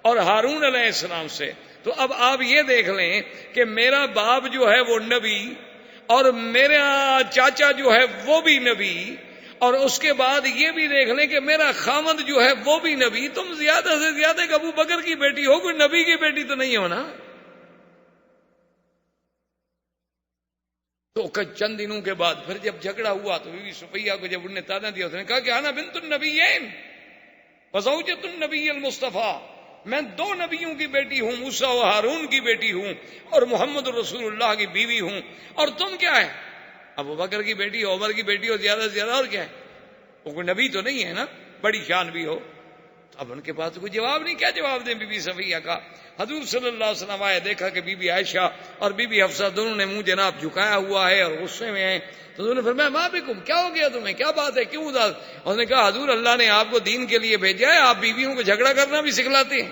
اور ہارون علیہ السلام سے. تو اب آپ یہ دیکھ لیں کہ میرا باپ جو ہے وہ نبی، اور میرا چاچا جو ہے وہ بھی نبی، اور اس کے بعد یہ بھی دیکھ لیں کہ میرا خامد جو ہے وہ بھی نبی. تم زیادہ سے زیادہ ایک ابو بکر کی بیٹی ہو، کوئی نبی کی بیٹی تو نہیں ہو نا. تو چند دنوں کے بعد پھر جب جھگڑا ہوا تو بی بی صفیہ کو جب انہوں نے تانا دیا، اس نے کہا کہ انا بنت النبیین وزوجۃ النبی المصطفیٰ، میں دو نبیوں کی بیٹی ہوں، موسیٰ و ہارون کی بیٹی ہوں اور محمد رسول اللہ کی بیوی ہوں، اور تم کیا ہے؟ ابو بکر کی بیٹی ہو، عمر کی بیٹی ہو، زیادہ سے زیادہ اور کیا ہے؟ وہ کوئی نبی تو نہیں ہے نا، بڑی شان بھی ہو. اب ان کے پاس کوئی جواب نہیں، کیا جواب دیں بی بی صفیہ کا. حضور صلی اللہ علیہ وسلم آئے، دیکھا کہ بی بی عائشہ اور بی بی حفصہ دونوں نے منہ جناب جھکایا ہوا ہے اور غصے میں ہیں. تو حضور نے فرمایا ماں بکم، کیا ہو گیا تمہیں، کیا بات ہے، کیوں اداس؟ اس نے کہا حضور اللہ نے آپ کو دین کے لیے بھیجا ہے، آپ بیویوں کو جھگڑا کرنا بھی سکھلاتے ہیں.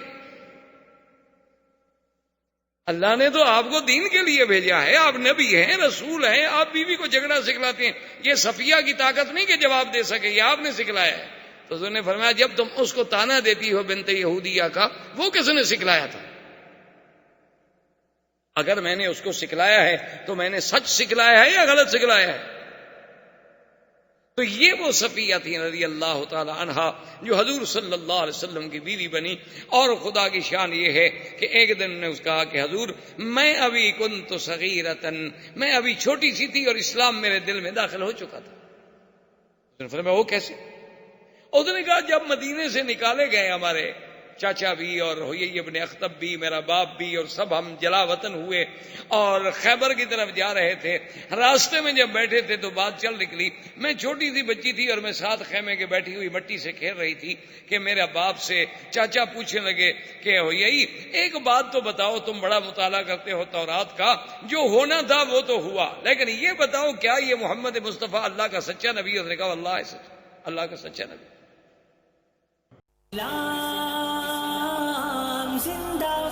اللہ نے تو آپ کو دین کے لیے بھیجا ہے، آپ نبی ہیں، رسول ہیں، آپ بیوی کو جھگڑا سکھلاتے ہیں. یہ صفیہ کی طاقت نہیں کہ جواب دے سکے، یہ آپ نے سکھلایا ہے. تو حضور نے فرمایا جب تم اس کو تانا دیتی ہو بنت یہودیہ کا، وہ کس نے سکھلایا تھا؟ اگر میں نے اس کو سکھلایا ہے تو میں نے سچ سکھلایا ہے یا غلط سکھلایا ہے؟ تو یہ وہ صفیہ تھی رضی اللہ تعالی عنہا جو حضور صلی اللہ علیہ وسلم کی بیوی بنی. اور خدا کی شان یہ ہے کہ ایک دن نے اس کہا کہ حضور میں ابھی کنت صغیرتن، میں ابھی چھوٹی سی تھی اور اسلام میرے دل میں داخل ہو چکا تھا. اس نے فرمایا وہ کیسے؟ اس نے کہا جب مدینے سے نکالے گئے ہمارے چاچا بھی اور ہوئی ابن اخطب بھی، میرا باپ بھی، اور سب ہم جلا وطن ہوئے اور خیبر کی طرف جا رہے تھے، راستے میں جب بیٹھے تھے تو بات چل نکلی. میں چھوٹی سی بچی تھی اور میں ساتھ خیمے کے بیٹھی ہوئی مٹی سے کھیل رہی تھی کہ میرا باپ سے چاچا پوچھنے لگے کہ ہوئی ایک بات تو بتاؤ، تم بڑا مطالعہ کرتے ہو تورات کا، جو ہونا تھا وہ تو ہوا، لیکن یہ بتاؤ کیا یہ محمد مصطفیٰ اللہ کا سچا نبی؟ اس نے کہا اللہ ہے سچ، اللہ کا سچا نبی. اسلام زندہ